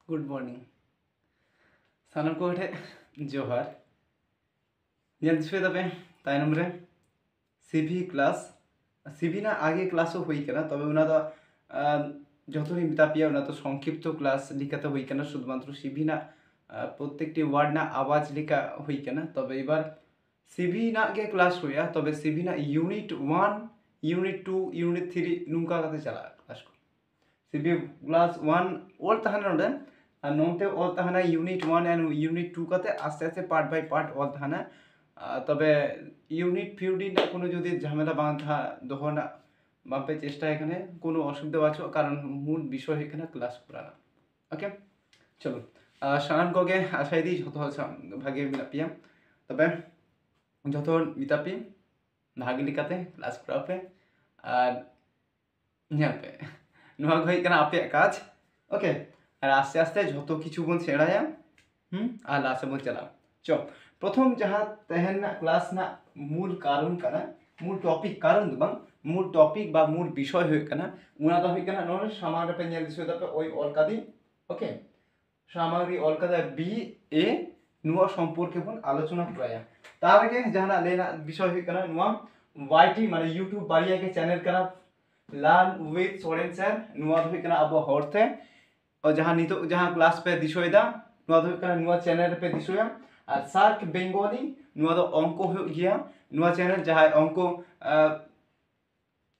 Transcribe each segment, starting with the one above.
Good morning सानम को जोहार पे तायनम रे सीवी क्लास सीवी ना आगे क्लास हुई कना तबे उना दा যতই মিতা পিয়া ওনা তো সংক্ষিপ্ত ক্লাস লিখাতে হই কেনা শুধুমাত্র সিভি না প্রত্যেকটি ওয়ার্ড না আওয়াজ লিখা হই কেনা তবে এবার সিভি না গে ক্লাস হইয়া তবে সিভি না ইউনিট 1 ইউনিট 2 ইউনিট 3 নুঙ্কা কাতে চালা ক্লাস को सीबी क्लास 1 ऑल तहना नोडे नोंते ऑल तहना यूनिट 1 एंड यूनिट 2 काते आस्ते आस्ते पार्ट बाय पार्ट ऑल तहना तबे यूनिट फिउडी ना कोनो जदि झमेला बांग था दोहना बापे चेष्टा एखाने कोनो असुविधा बाचो कारण मूल विषय एखाने क्लास कराना ओके चलो सानाम कोगे आशाई दी जतो भागे मिलापिया तबे जतो मितापि भागे लिकाते क्लास करापे और पे नुआ हुई कना आपे काज ओके और आस्ते आस्ते झतो किछु बन सेड़ाया आ लास्ट बन चला चो प्रथम जहां तहन ना क्लास ना मूल कारण कना मूल टॉपिक कारण दबं मूल टॉपिक बा मूल विषय हुई कना उना दा हुई कना नोन सामग्री पे नेल दिसो दपे ओई ऑल कादी ओके सामग्री ऑल कादा बी ए नुआ सम्पर्के बन आलोचना कराया तार आगे जहां लेना विषय हुई कना नुआ वाईटी माने यूट्यूब बारिया के चैनल कना लर्न विथ सोरेन सर नुआ दो हुई कना अब हरते और जहां नितो जहां क्लास पे दिसोयदा नुआ दो हुई कना नुआ चैनल पे दिसोया और सार्क बेंगली नुआ दो अंक हो गया नुआ चैनल जहां अंक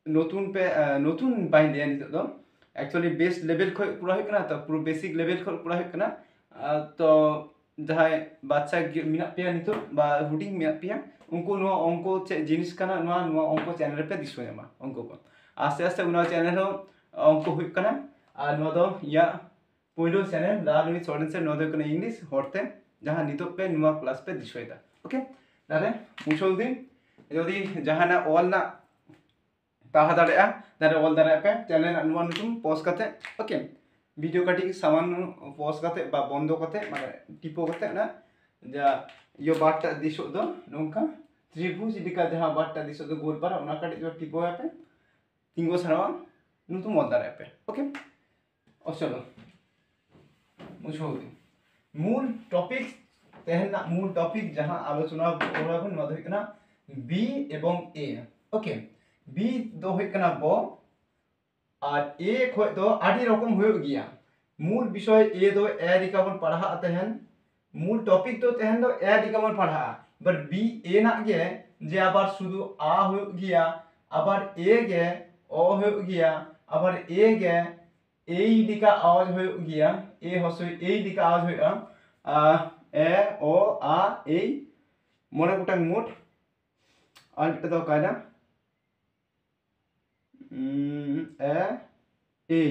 नतून पे नतून बाइन दिया नितो दो एक्चुअली बेस लेवल खय पूरा हुई कना तो पूरा बेसिक लेवल खय पूरा हुई कना तो जहां बाच्चा मिना पिया नितो बा हुडिंग मिना पिया उनको नुआ अंक जिनिस कना नुआ नुआ अंक चैनल पे दिसोया अंक को आस्ते आस्ते उना चैनल हो अंक हुई कना और नो दो या पहिलो channel learn with Soren sir नो दो कना इंग्लिश हरते जहां नितो पे नुआ क्लास पे दिसोयदा ओके दारे मुसल दिन यदि जहां ना ऑल ना ताहा दारेया दारे ऑल दारे पे चैनल नुआ नुतुन पोस्ट करते ओके वीडियो काटी सामान्य पोस्ट करते बा बंद करते माने टिपो करते ना जा यो बारटा दिसो दो नोंका त्रिभुज लिका जहां बारटा दिसो दो गोल बार ओना काटी जो टिपो पे तिंगो सरावा नुतुन ऑल दारे पे ओके और चलो मुझो मूल टॉपिक तेहना मूल टॉपिक जहां आलोचना कराबन नुआ दो कना बी एवं ए ओके बी दो हुई कना ब और ए खय दो आडी रकम हुई गया मूल विषय ए दो ए लिका बन पढ़ा तेहन मूल टॉपिक तो तेहन दो ए लिका बन पढ़ा बट बी ए ना गे जे आबार शुधु आ हुई गया आबार ए गे ओ हुई गया आबार ए गे ए लिका आवाज हुई गया ए हसई ए लिका आवाज हुई ए ओ आ ए मोने गोटांग मोट और बिटा दो कायदा ए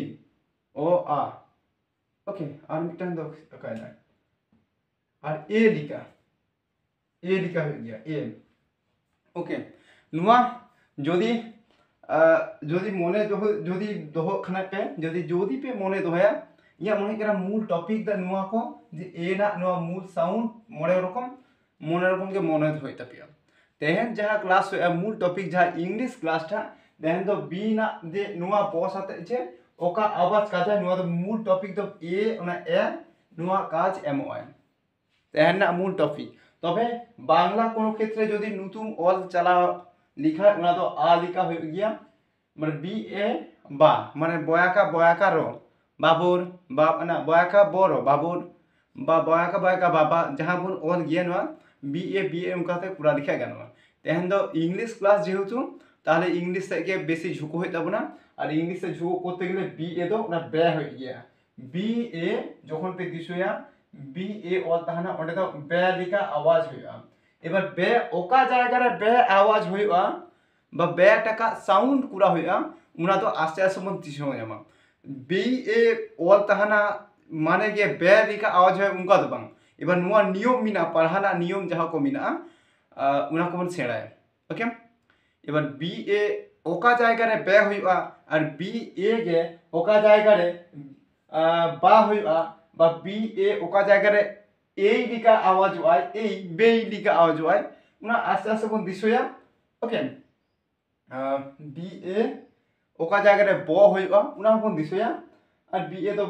ओ आ ओके और मिटांग दो कायदा और ए लिका हो गया ए ओके नुआ जोदी जोदी मोने जोदी दोहो खाना पे जोदी पे मोने दोहया या मोने करा मूल टॉपिक दा नुआ को जे ए ना नुआ मूल साउंड मोने रकम के मोने होय तपिया तेहन जहां क्लास मूल टॉपिक जहां इंग्लिश क्लास था देन दो बी ना दे नुआ बॉस आते जे ओका आवाज काजा नुआ दो मूल टॉपिक दो ए ओना ए नुआ काज एमओएन तेहन ना मूल टॉपिक तबे बांग्ला कोनो क्षेत्रे जदि नतुन ऑल चला लिखा उना दो आ लिखा हो गया माने बी ए बा माने बयाका रो बाबुर बा ना बयाका बोरो बाबुर बा बयाका बाबा जहां बन ऑल गया नुआ बी ए उनकाते पूरा लिखा गया तेहन दो इंग्लिश क्लास जेहेतु ताहले इंग्लिश से के बेसी झुको होय तबना और इंग्लिश से झुको करते गेले बी ए दो ना बे हो गया बी ए যখন पे दिसोया बी ए ऑल ताहना ओंडे दो बे लिखा आवाज होया এবার বে ওকা জায়গায় বে আওয়াজ হইবা বা বে টাকা সাউন্ড কুরা হইয়া উনা তো আস্তে আস্তে মন দিছো জামা বি এ অল তাহানা মানে গে বে লিকা আওয়াজ হয় উনকা তো বাং এবার নুয়া নিয়ম মিনা পড়ানা নিয়ম যাহা কো মিনা উনা কো মন সেড়ায় ওকে এবার বি এ ওকা জায়গায় বে হইবা আর বি এ গে ওকা জায়গায় বা হইবা বা বি এ ওকা জায়গায় এই লিখা आवाज হয় এই বে লিখা आवाज হয় উনা আস্তে আস্তে কোন দিছয়া ওকে বি এ ওকা জায়গায় ব হইবা উনা কোন দিছয়া আর বি এ তো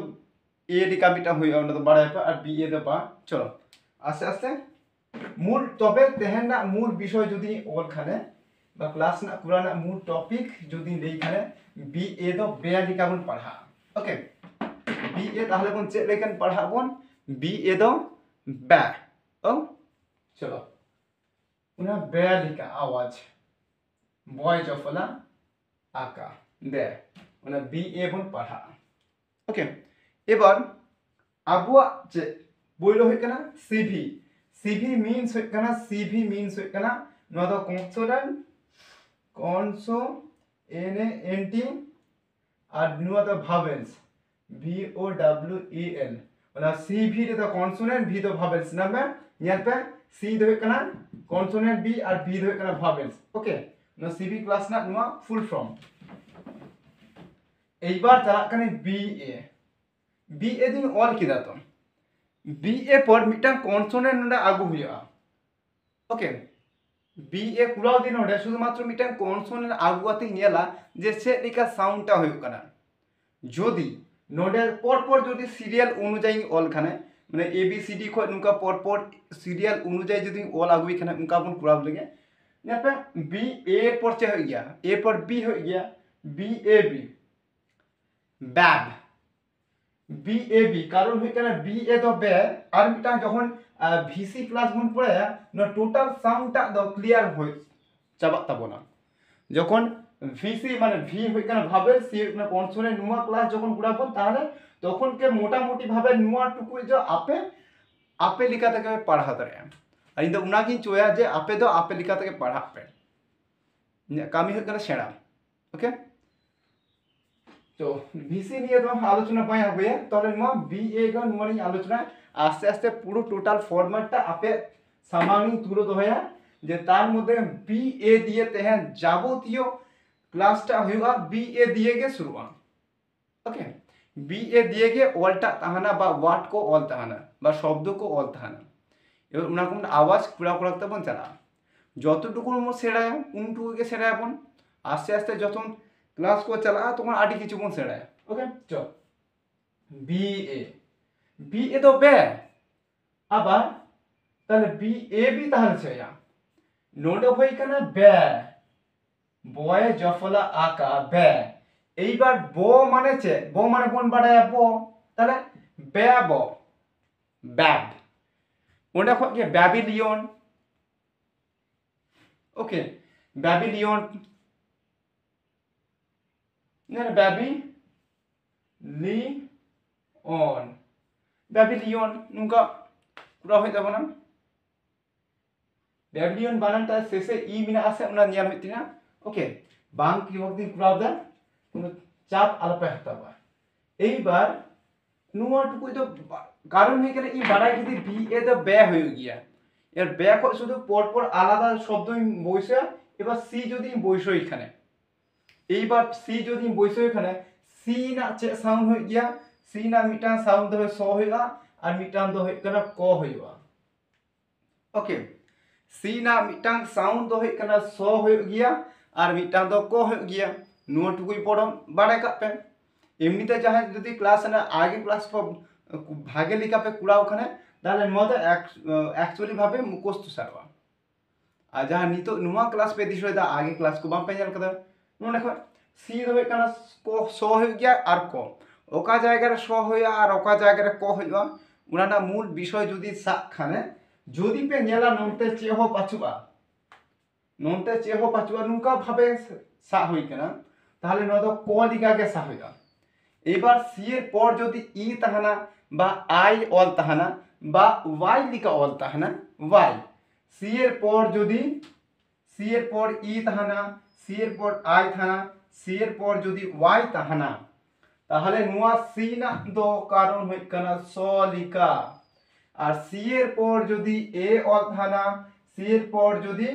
ए लिका मिटा हुआ उन बाड़ा पे और बी ए बा चलो आस्ते आस्ते मूल तबे तेहन ना मूल विषय जुदी ओल खाने बा क्लास ना पूरा ना मूल टॉपिक जुदी लई खाने बी ए दो बे लिका बन पढ़ा ओके बी ए ताहले बन चेक लेकन पढ़ा बन बी ए दो बे ओ चलो उना बे लिका आवाज बॉय जफला आका दे उना बी ए बन पढ़ा ओके एबार आबुआ जे बोलो है कना सीवी सीवी मीन्स है कना सीवी मीन्स है कना know the consonant conso N A N T और know the vowels V O W E L वाला सीवी द कॉन्सोनेंट भी द भावेल्स ना में यहाँ पे सी दो है कना कॉन्सोनेंट बी और बी दो है कना भावेल्स ओके नो सीवी क्लास ना नो फुल फॉर्म एक बार चला कने बी ए दिन ऑल किदा तो बी ए पर मिटा कॉन्सोनेंट नोडा आगु हुआ ओके बी ए कुलाव दिन नोडे शुद्ध मात्र मिटा कॉन्सोनेंट आगु आते नेला जे से लिका साउंड टा हुई कना जोदी नोडे पर जोदी सीरियल अनुयायी ऑल खाने माने ए बी सी डी खो नुका पर सीरियल अनुयायी जोदी ऑल आगु खाने उनका बन कुलाव लगे यहाँ पे बी ए पर चे हो गया ए पर बी हो गया बी ए बी बैब बी ए बी कारण हुई कना बी ए दो बे और मिटा जखन भिसी क्लास बन पड़े न टोटल साउंड टा दो क्लियर होय चाबा ताबोना जखन भिसी माने भि हुई कना भाबे सी ना कॉन्सोनेंट नुवा क्लास जखन गुडा बन ताहले तखन के मोटा मोटी भाबे नुवा टुकु जो आपे लिखा तक पढ़ा दरे और इन उना की चोया जे आपे दो आपे लिखा तक पढ़ा पे कामी हुई कना सेड़ा ओके तो भिसी निये तो आलोचना पाए हुए तले नो बी ए गा नुवानी आलोचना आस्ते आस्ते पूरा टोटल फॉर्मेट टा आपे सामानी तुलो दोया जे तार मध्य बी ए दिए तेहे जाबतीय क्लास टा हुआ बी ए दिए के शुरुआ ओके बी ए दिए के ऑलटा ताहाना बा वाट को ऑल ताहाना बा शब्द को ऑल ताहाना एबार उना को आवाज पूरा पूरा तबन चला যতটুকু মো সেড়ায় উনটুকু के সেড়ায় বন আস্তে আস্তে যখন क्लास को चला तो आदि किछु बन सेड़ाय ओके चल बी ए तो बे আবার তাহলে বি এ বি তাহলে ছয়া নোডে হই কেন বে বয় জফলা আকা বে এইবার ব মানে চে ব মানে কোন বাড়ায় ব তাহলে বেব ব্যাব ওটা কি ব্যাবিলিয়ন ওকে ব্যাবিলিয়ন ना बैबिलियन नुका पूरा होय ताबोना बैबिलियन बानानटा शेषे ई मिना आसे उना नियाल होइतिना ओके बांग की वक्त दिन पूरा दा कोनो चाप आलपे हताबा এইবার नुवा टुकु तो कारण है कि ई बाड़ाई যদি বি এ তো বে হয়ে গিয়া এর বে কো শুধু পরপর আলাদা শব্দ বইছে এবার সি যদি বইছো এখানে এইবার সি যদি বইছো এখানে সি না চে সাউন্ড হই গিয়া সি না মিটা সাউন্ড হবে স হইবা আর মিটা দ হই কানা ক হইবা ওকে সি না মিটা সাউন্ড দ হই কানা স হই গিয়া আর মিটা দ ক হই গিয়া নো টুকুই পড়ম বাড়াই কাপে এমনিতে যাহা যদি ক্লাস না আগে ক্লাস ভাগে লিখা পে কুড়া ওখানে তাহলে মতে एक्चुअली ভাবে মুখস্থ সারবা আর যাহা নিতো নুয়া ক্লাস পে দিছয় দা আগে ক্লাস को বাম पे ñal kada नो देखो सी दो कना को सो हो गया और को ओका जायगा रे सो होया और ओका जायगा रे को होया उनाना मूल विषय जदी सा खाने जदी पे नेला नोंते चेहो पाचुआ नुका भाबे सा होई केना ताहले न तो को लिखा के सा होया এবার সি এর পর যদি ই তাহানা বা আই অল তাহানা বা ওয়াই লিখা অল তাহানা ওয়াই সি এর পর যদি সি এর পর ই তাহানা সি এর পর আই থানা সি এর পর যদি ওয়াই তাহানা তাহলে নুয়া সি না দো কারণ হই কানা স লিখা আর সি এর পর যদি এ অল তাহানা সি এর পর যদি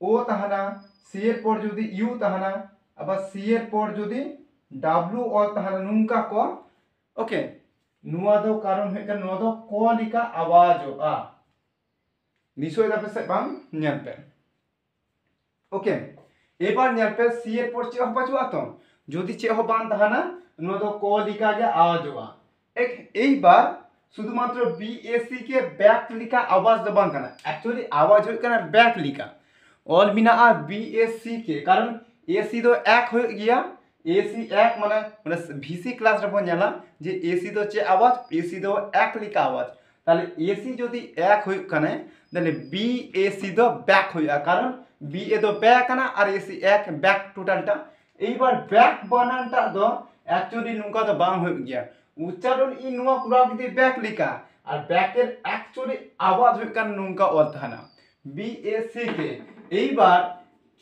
ও তাহানা সি এর পর যদি ইউ তাহানা আবার সি এর পর যদি ডাব্লিউ অল তাহানা নুনকা ক ওকে নুয়া দো কারণ হই কানা নুয়া দো ক লিখা আওয়াজ আ নিশ্চয় দাপে সে বাং নিয়ালপে ওকে এবার নিয়ালপে সি এর পর চে হবা চুয়া তো যদি চে হবান তাহানা नुआ तो क लिखा गया आवाजवा एक यही बार शुधुमात्र बीएसी के बैक लिखा आवाज दो बांग करना एक्चुअली आवाज हो करना बैक लिखा और बिना बीएससी के कारण एसी तो एक हो गया एसी एक माने माने ভিসি ক্লাস রে বন জানা যে এসি তো চে আওয়াজ এসি তো এক লিখা আওয়াজ তাহলে এসি যদি এক হই কানে তাহলে বিএসি তো ব্যাক হইয়া কারণ বিএ তো ব্যাক না আর এসি এক ব্যাক টোটালটা এইবার ব্যাক বানানটা তো অ্যাকচুয়ালি নুকা তো বাং হই গিয়া উচ্চারণ ই নুয়া পুরা যদি ব্যাক লিখা আর ব্যাকের অ্যাকচুয়ালি আওয়াজ হই কান নুকা অর্থ না বিএসি के এইবার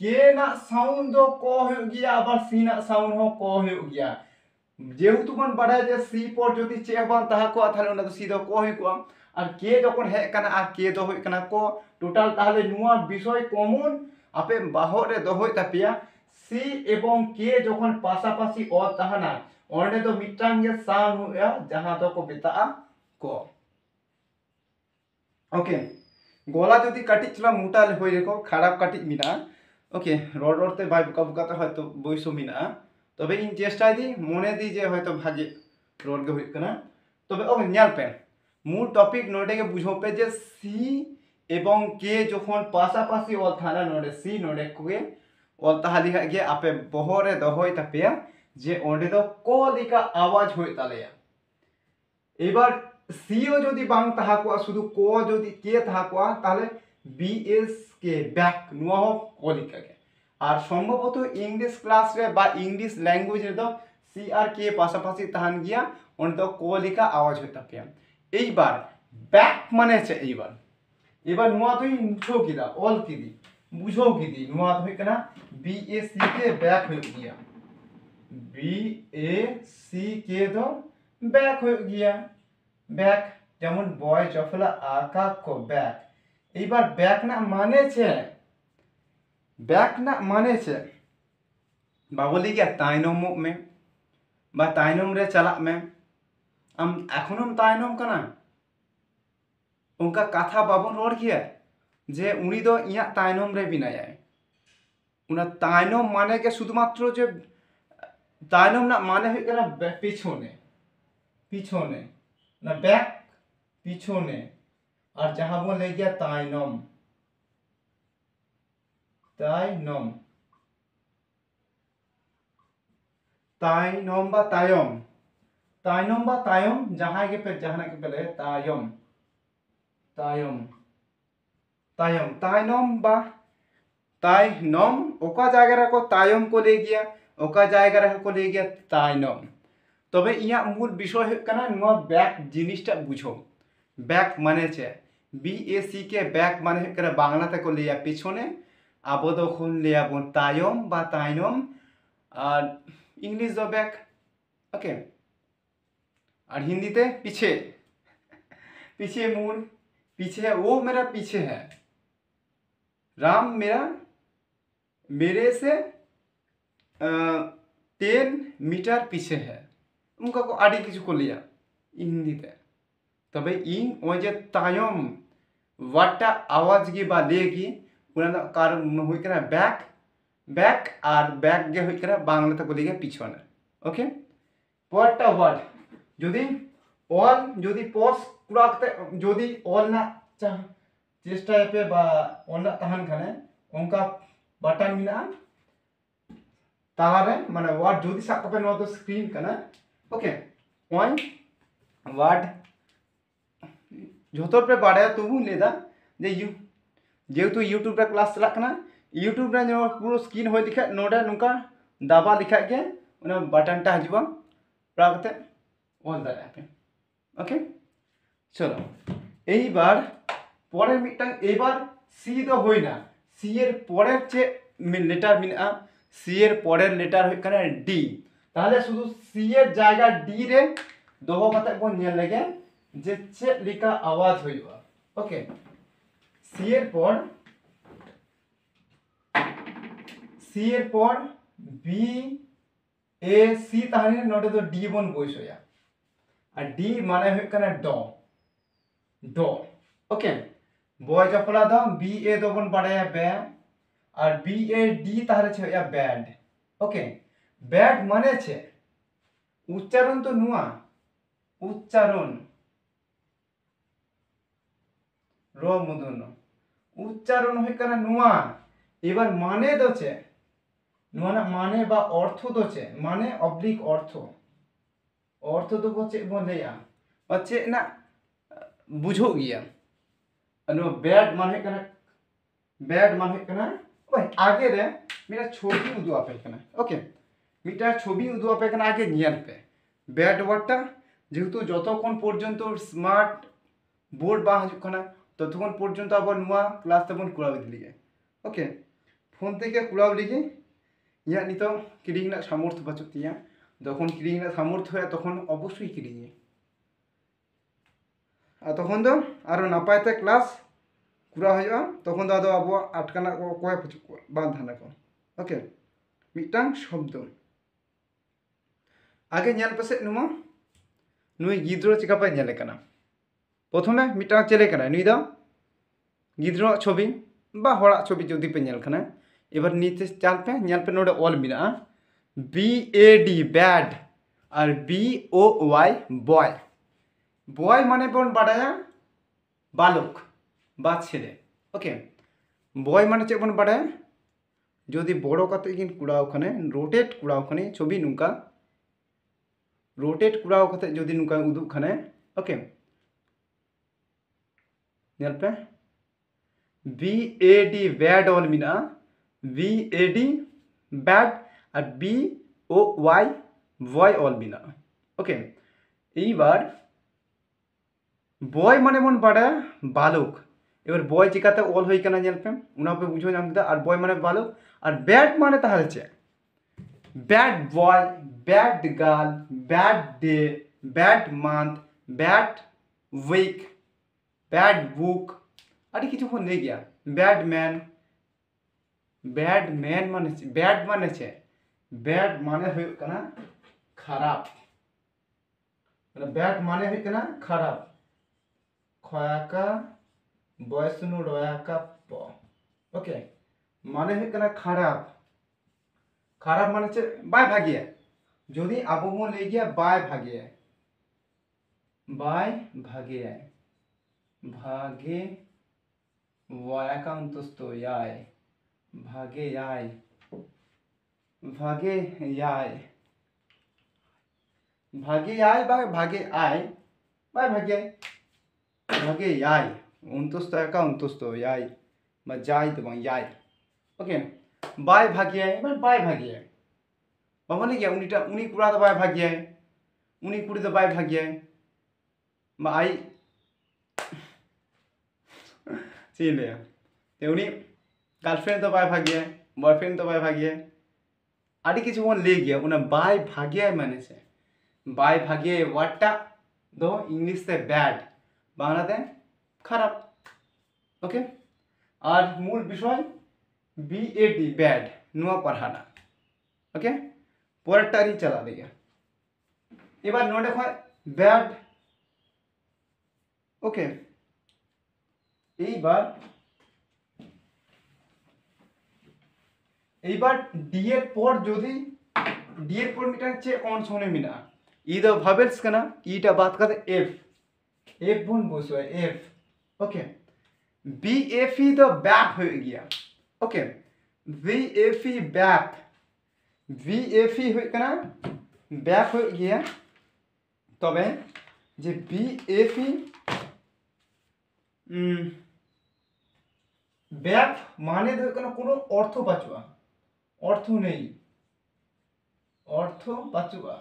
के ना साउंड दो को हो गया आबार सी ना साउंड हो को हो गया जेहेतु बन बड़ा जे सी पर जदि चे बान ताहा को ताहले ओना तो सी दो को हो को আর কে যখন হে কানা আর কে দো হই কানা কো টোটাল তাহলে নুয়া বিষয় কমন আপে বাহরে দো হই তাপিয়া সি এবং কে যখন পাশাপাশি অ তাহানা অনে তো মিটাং গে সাউন্ড হয়া যাহা তো কো বিতা ক ওকে গলা যদি কাটি চলা মোটা হই রেখো খারাপ কাটি মিনা ওকে রড রডতে বাই বুকা বুকাতে হয়তো বইসো মিনা তবে ইন চেষ্টা দি মনে দি যে হয়তো ভাগে রড গে হই কানা তবে ওকে ᱧᱮᱞ পে মূল টপিক নোডে গে বুঝো পে যে সি এবং কে যখন পাশাপাশি অল থানা নোডে সি নোডে কুয়ে অল তাহালি গে আপে বহরে দহই তাপে যে ওডে তো ক লিকা আওয়াজ হই তালেয়া এবার সিও যদি বাং তাহা কোয়া শুধু ক যদি কে তাহা কোয়া তাহলে বিএস के बैक नुआ हो को लिखा गया और সম্ভবত इंग्लिश क्लास रे बा इंग्लिश लैंग्वेज रे तो सी आर के पाशापाशी तहान गया उन तो को लिखा आवाज होता पे এইবার ব্যাক মানে আছে এইবার এবার নুয়া তুই মুছো কিদা অল কিদি বুঝো কিদি নুয়া তুই কেনা বিএসি के बैक हो गया বিএসি के तो बैक हो गया बैक যেমন বয় জফলা আকা को बैक এইবার ব্যাক না মানে ছে বাবলি গিয়া তাইনম মে বা তাইনম রে চালাক মে আম এখনম তাইনম কানা উনকা কথা বাবন রড় গিয়া যে উনি তো ইয়া তাইনম রে বিনায় উনা তাইনম মানে কে শুধুমাত্র যে তাইনম না মানে হই কানা পিছনে পিছনে না ব্যাক পিছনে আর যাহা বলে গিয়া তাইনম তাইনম তাইনম বা তায়ম তাইনম বা তায়ম যাহা গে পে যাহনা কে পেলে তায়ম তায়ম তায়ম তাইনম বা তাইনম ওকা জায়গা রে কো তায়ম को ले गया ওকা জায়গা রে को ले गया তাইনম তবে ইয়া মূল বিষয় হই কানা নো ব্যাক জিনিসটা বুঝো ব্যাক মানে ছে বিএসি के बैक মানে হই কানা বাংলাতে को लिया পিছনে আবো তখন লিয়াবন তায়ম বা তাইনম আর इंग्लिश दो बैक ओके और हिंदी ते पीछे पीछे मूल पीछे वो मेरा पीछे है राम मेरा मेरे से 10 मीटर पीछे है उनका को आड़ी किछु को लिया हिंदी ते तबे इन ओजे तायम वाटा आवाज की बा लेगी उना कारण हुई कना बैक बैक और बैक गे हुई कना बांग्ला ते को लिया पिछने ओके পরটা ওয়ার্ড যদি অল যদি পজ কুড়াতে যদি অল না চেষ্টা এপে বা অল তাহান খানে অঙ্কা বাটন মিনা তালারে মানে ওয়ার্ড যদি সাকপে নো তো স্ক্রিন কানা ওকে ওয়ান ওয়ার্ড যতর पे বাড়ে তবু নেদা যে যেহেতু ইউটিউব রে ক্লাস চালাক না ইউটিউব রে পুরো স্ক্রিন হই লিখা নোডে নুকা দাবা লিখা গে ওনা বাটনটা হজবা প্রাগতে অল দাঁড়া पे ओके चलो এইবার পরের মিটাং এবার সি তো হই না সি এর পরের যে লেটার মিনা সি এর পরের লেটার হই কানে ডি তাহলে শুধু সি এর জায়গা ডি রে দোহ কথা কোন নিয়ে লাগে যে চে লিখা আওয়াজ হইবা ওকে সি এর পর বি এ সি তাহলে নোটে তো ডি বন বইছয়া আর ডি মানে হই কানে ড ড ওকে বয় জফলা দ বি এ তো বন বাড়ায়া বে আর বি এ ডি তাহলে ছয়া ব্যাড ওকে ব্যাড মানে ছে उच्चारण तो नुआ उच्चारण रो मुदन उच्चारण हुई कना नुआ एबार माने दो चे नुआ ना माने बा अर्थ दो चे माने ऑब्लिक अर्थ दो को चे बोन लेया और चे ना बुझो गया नो बैड मान हुई कना बैड मान हुई कना ओए आगे रे मेरा छवि उदु आपे कना ओके मिटा छवि उदु आपे कना आगे नियल पे बैड वाटा जेहेतु যতক্ষণ পর্যন্ত স্মার্ট বোর্ড বা হাজুক খানা ততক্ষণ পর্যন্ত আবার নুয়া ক্লাস তেমন কুড়াও দিলিগে ওকে ফোন থেকে কুড়াও লিগে ইয়া নিতো কিরিং না সামর্থ্য বাচক তিয়া যখন কিরিং না সামর্থ্য হয় তখন অবশ্যই কিরিংয়ে আর তখন তো আরো নাপাইতে ক্লাস কুড়া হইয়া তখন তো আদো আবো আটকানা কয় পুচুক বাঁধানা কো ওকে মিটাং শব্দ आगे ñal पसे नुमा नुई गिद्रो चिका पे ñale kana प्रथमे मिटा चले kana नुई दा गिद्रो छवि बा हड़ा छवि जदि पे ñal kana एबार नीचे चाल पे ñal पे नोडे ऑल मिना बी ए डी बैड और B O Y boy boy माने बोन बाडाया बालक बा छेले ओके बॉय माने चे बोन बाडाया जदि बड़ो काते किन कुड़ाव खाने रोटेट कुड़ाव खाने छवि नुका रोटेट कुड़ाव करते जदि नुका उदुग खाने ओके नेल पे बी ए डी बैड ऑल मिना बी ए डी बैड और बी ओ वाई बॉय ऑल मिना ओके এইবার বয় মানে মন বাড়া বালক এবার বয় চিকাতে অল হই কেনা নেল पे উনা पे বুঝো জাম দিদা আর বয় মানে বালক আর ব্যাড মানে তাহলে চে bad boy bad girl bad day bad month bad week bad book अरे किछु फोन ले गया बैड मैन माने छे बैड माने हुई कना खराब मतलब बैड माने हुई कना खराब खयाका बयसनु रोयाका प ओके माने हुई कना खराब खराब माने चे बाय भागिए যদি আবু মো ले गया बाय भागिए भागे वाया का अंतस्तो याय भागे याय भागे याय भागे याय बाय भागे आय बाय भागे याय अंतस्तो का अंतस्तो याय বা যাই তো याय ओके बाय भागिए बाय भागिए बाबा क्या उनी उनी कुड़ा तो बाय भागिए उनी कुड़ी तो बाय भागिए आई चीले ते उनी गर्लफ्रेंड तो बाय भागिए बॉयफ्रेंड तो बाय भागिए आदि किछु बन ले गया उना बाय भागिए माने से बाय भागिए वाटा दो इंग्लिश से बैड बांग्लाते खराब ओके और मूल विषय BAD बैड नुआ पढ़ाना ओके परेरटारी चला देगा एबार नोडे खय बैड ओके এইবার ডি এর পর যদি ডি এর পর মিটার চে অন শোনে মিনা ই দ ভাবেলস কানা ইটা বাদ কাতে এফ বন বসো এফ ওকে BF ই দ ব্যাক হয়ে গিয়া ओके VFE बैक VFE हुई कना बैक हो गया तबे जे BFE बैक माने दो कना कोनो अर्थ बाचुआ अर्थ नहीं अर्थ बाचुआ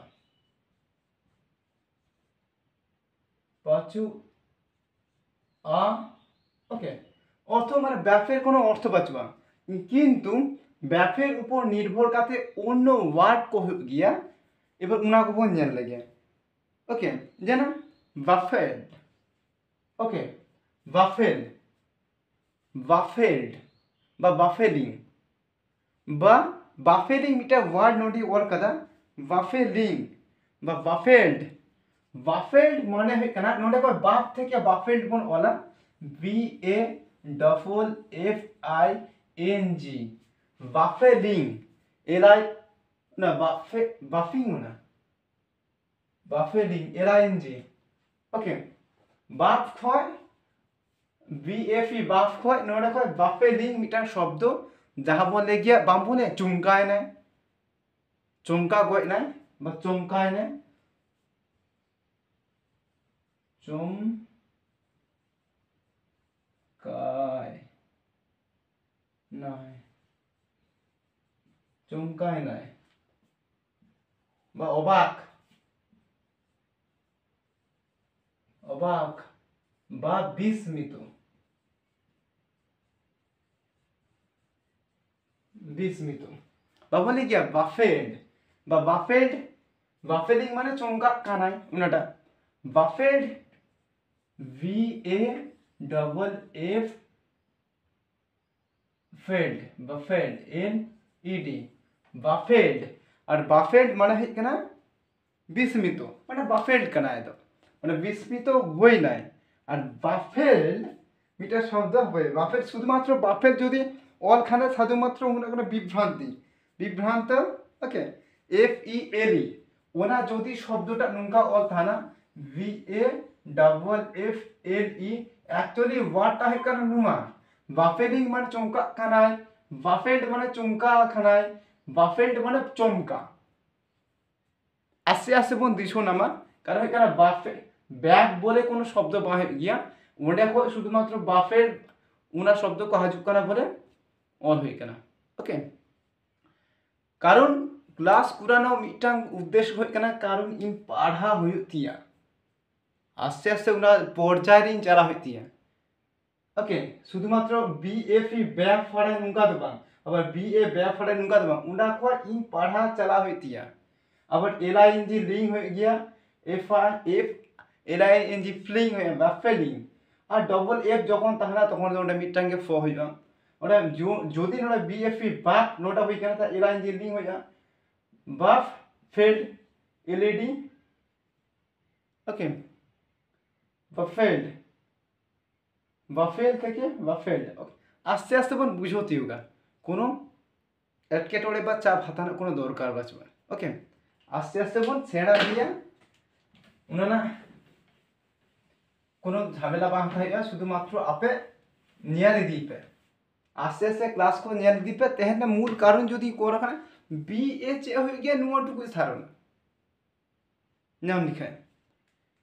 बाचु आ ओके अर्थ माने बैफेर कोनो अर्थ बाचुआ किंतु बैफेर ऊपर निर्भर करते अन्य वार्ड को गया एबार उना को बन जान लगे ओके जाना बाफेल्ड ओके बाफेल्ड बाफेल्ड बा बाफेलिंग बा बाफेलिंग मिटा वार्ड नोटी और कदा बाफेलिंग बा बाफेल्ड बाफेल्ड माने है कना नोडे को बाप थे क्या बाफेल्ड बन वाला BAFFING बाफेलिंग एलाई ना बाफिंग ना বাফেলিং LING ওকে বাফ খয় BFE বাফ খয় নোডা খয় বাফেলিং মিটার শব্দ যাহা বলে গিয়া বাম বলে চুমকায় না চমকা গয় নাই বা চমকায় না চমকায় নাই চমকায় নাই বা অবাক অবাক বা বিস্মিত বিস্মিত বা বলে গিয়া বাফেড বা বাফেড বাফেলিং মানে চমকা কানাই উনাটা বাফেড VAFF ফেড বাফেড NED বাফেড আর বাফেড মানে হই কেনা বিস্মিত মানে বাফেড কানায় তো মানে বিস্মিত হই নাই আর বাফেল মিটা শব্দ হবে বাফেল শুধুমাত্র বাফেল যদি অলখানে শুধুমাত্র কোনো বিভ্রান্তি বিভ্রান্ত ওকে FELE ওনা যদি শব্দটা নুঙ্কা অল থানা VAFFLE অ্যাকচুয়ালি ওয়ার্ডটা হয় কেন নুয়া বাফেলিং মানে চমকা খানায় বাফেল্ড মানে চমকা খানায় বাফেল্ড মানে চমকা আস্তে আস্তে বোন দিছো নামা কারণ এখানে বাফে ব্যাগ বলে কোনো শব্দ বাহে গিয়া ওটা শুধুমাত্র বাফের উনা শব্দ কহাজুক কানা বলে অল হয়ে কেনা ওকে কারণ ক্লাস কুরানো মিটাং উদ্দেশ্য হয়ে কেনা কারণ ইন পাড়া হইতিয়া আস্তে আস্তে উনা পর্যায় রিং চালা হইতিয়া ওকে শুধুমাত্র BFE ব্যাগ ফাড়ায় নুঙ্কা দেবাং আবার BA ব্যাগ ফাড়ায় নুঙ্কা দেবাং উনা কো ইন পাড়া চালা হইতিয়া আবার LING লিং হয়ে গিয়া LING ফ্লিং হয়ে বা ফেলিং আর ডবল F যখন তাহলে তখন ওটা মিটাঙ্গে ফ হইবা ওটা যদি ওটা BFE বাপ নোটা হই কেন তা LING লিং হইয়া বাফ ফেড LED ওকে বাফেড বাফেল থেকে বাফেড ওকে আস্তে আস্তে বোন বুঝতে হোগা কোনো এটকেটড়ে বা চাপ হাতানোর কোনো দরকার বাঁচবে ওকে আস্তে আস্তে বোন ছেড়া দিয়া উনানা কোনো ঝামেলা বাং থাকা শুধুমাত্র আপে নিয়ালি দিপে আস্তে আস্তে ক্লাস को নিয়ালি দিপে তেহেন মূল কারণ যদি কোরা খানে BH হয়ে গিয়া নুয়াটুকু ধারণা নাম লিখায়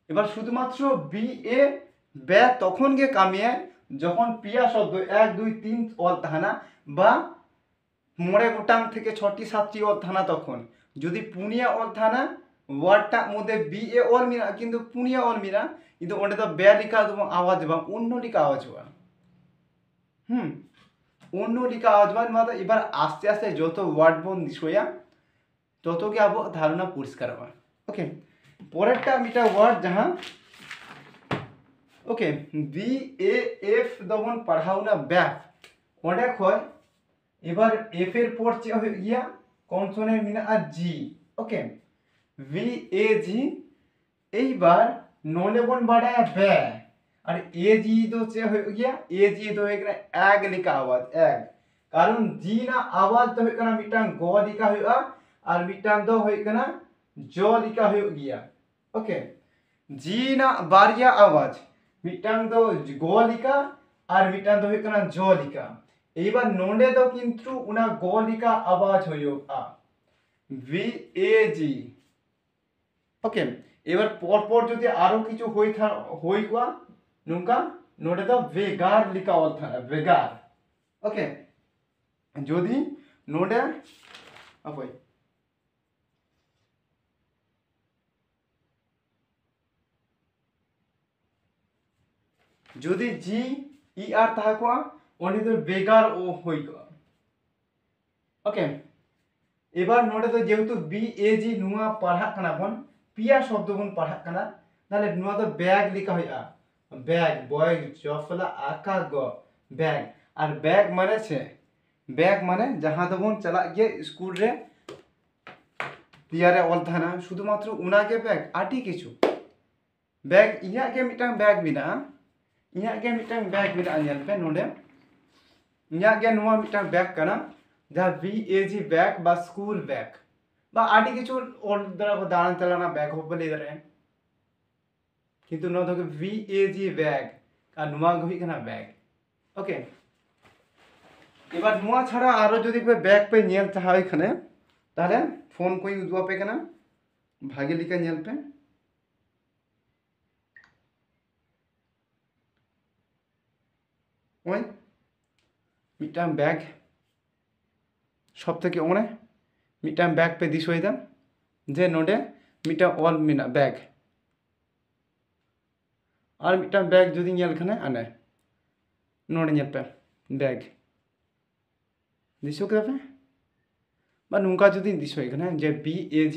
এবার শুধুমাত্র BA ব্যা তখন গিয়ে কামিয়ে যখন পিয়া শব্দ 1 2 3 অল থানা বা মোড়ে গোটাং থেকে 6টি 7টি অল থানা তখন যদি পুনিয়া অল থানা ওয়ার্ডটা মধ্যে BA অল মিনা কিন্তু পুনিয়া অল মিনা কিন্তু ওটা তো ব্যা লিখা দেবো আওয়াজ বা অন্য লিখা আওয়াজ হওয়া অন্য লিখা আওয়াজ বা মানে এবার আস্তে আস্তে যত ওয়ার্ড বন্দি হইয়া তত কি আবো ধারণা পরিষ্কার হওয়া ওকে পরেরটা মিটা ওয়ার্ড যাহা ওকে BAF দমন পড়াও না ব্যাপ ওটা কয় এবার F এর পর চে হয়ে গিয়া কনসোনেন্ট মিনা আর G ওকে VAG এইবার ননে বন বাড়ায় ব্যা আর AG তো চে হয়ে গিয়া AG তো হয়ে গেল এক লিখা আওয়াজ এক কারণ G না আওয়াজ তো হয়ে গেল মিটাং গ লিখা হইয়া আর মিটাং তো হয়ে গেল জ লিখা হয়ে গিয়া ওকে G না বারিয়া আওয়াজ মিটাং তো গ লিখা আর মিটাং তো হয়ে গেল জ লিখা এইবার ননে তো কিন্তু উনা গ লিখা আওয়াজ হইও আ VAG ওকে এবার পরপর যদি আরো কিছু হই কোয়া নুকা নোটে তো ভেগার লিখা অর্থ ভেগার ওকে যদি নোটে আপই যদি GER তাহা কোয়া ওনি তো ভেগার ও হই কোয়া ওকে এবার নোটে তো যেহেতু BAG নুয়া পড়া কানা বন পিয়া শব্দ বন পড়া কানা তাহলে নুয়া তো ব্যাগ লিখা হইয়া ব্যাগ বয় জফলা আকা গ ব্যাগ আর ব্যাগ মানে ছে ব্যাগ মানে যাহা তো বন চলা গিয়ে স্কুল রে তিয়ারে অল থানা শুধুমাত্র উনাকে ব্যাগ আটি কিছু ব্যাগ ইয়া কে মিটাং ব্যাগ বিনা ইয়া কে মিটাং ব্যাগ বিনা আনিয়াল पे নোডে ইয়া কে নুয়া মিটাং ব্যাগ কানা যা VAG ব্যাগ বা স্কুল ব্যাগ বা আটি কিছু ওর দ্বারা দাঁড়ান চালানা ব্যাগ হোক বলে দাঁড়ায় কিন্তু ᱱᱚᱣᱟ ᱫᱚ VAG ব্যাগ আর ᱱᱚᱣᱟ ᱜᱮ ᱦᱩᱭᱩᱜ ᱠᱟᱱᱟ ব্যাগ ওকে এবার ᱱᱚᱣᱟ ছাড়া আরো যদি ব্যাগ পে ᱧᱮᱞ চাহা এখানে তাহলে ফোন কই উদু আপে কানা ভাগে লিখা ᱧᱮᱞ পে ওই মিটাম ব্যাগ সব থেকে ওনে মিটাম ব্যাগ পে দিস হইদাম যে নোডে মিটা অল মিনা ব্যাগ আর মিটাম ব্যাগ যদি ᱧᱮᱞ খানে আনে নোডে ᱧᱮᱞ পে ব্যাগ দিছো কেপে বা নুঙ্কা যদি দিছো এখানে যে BAG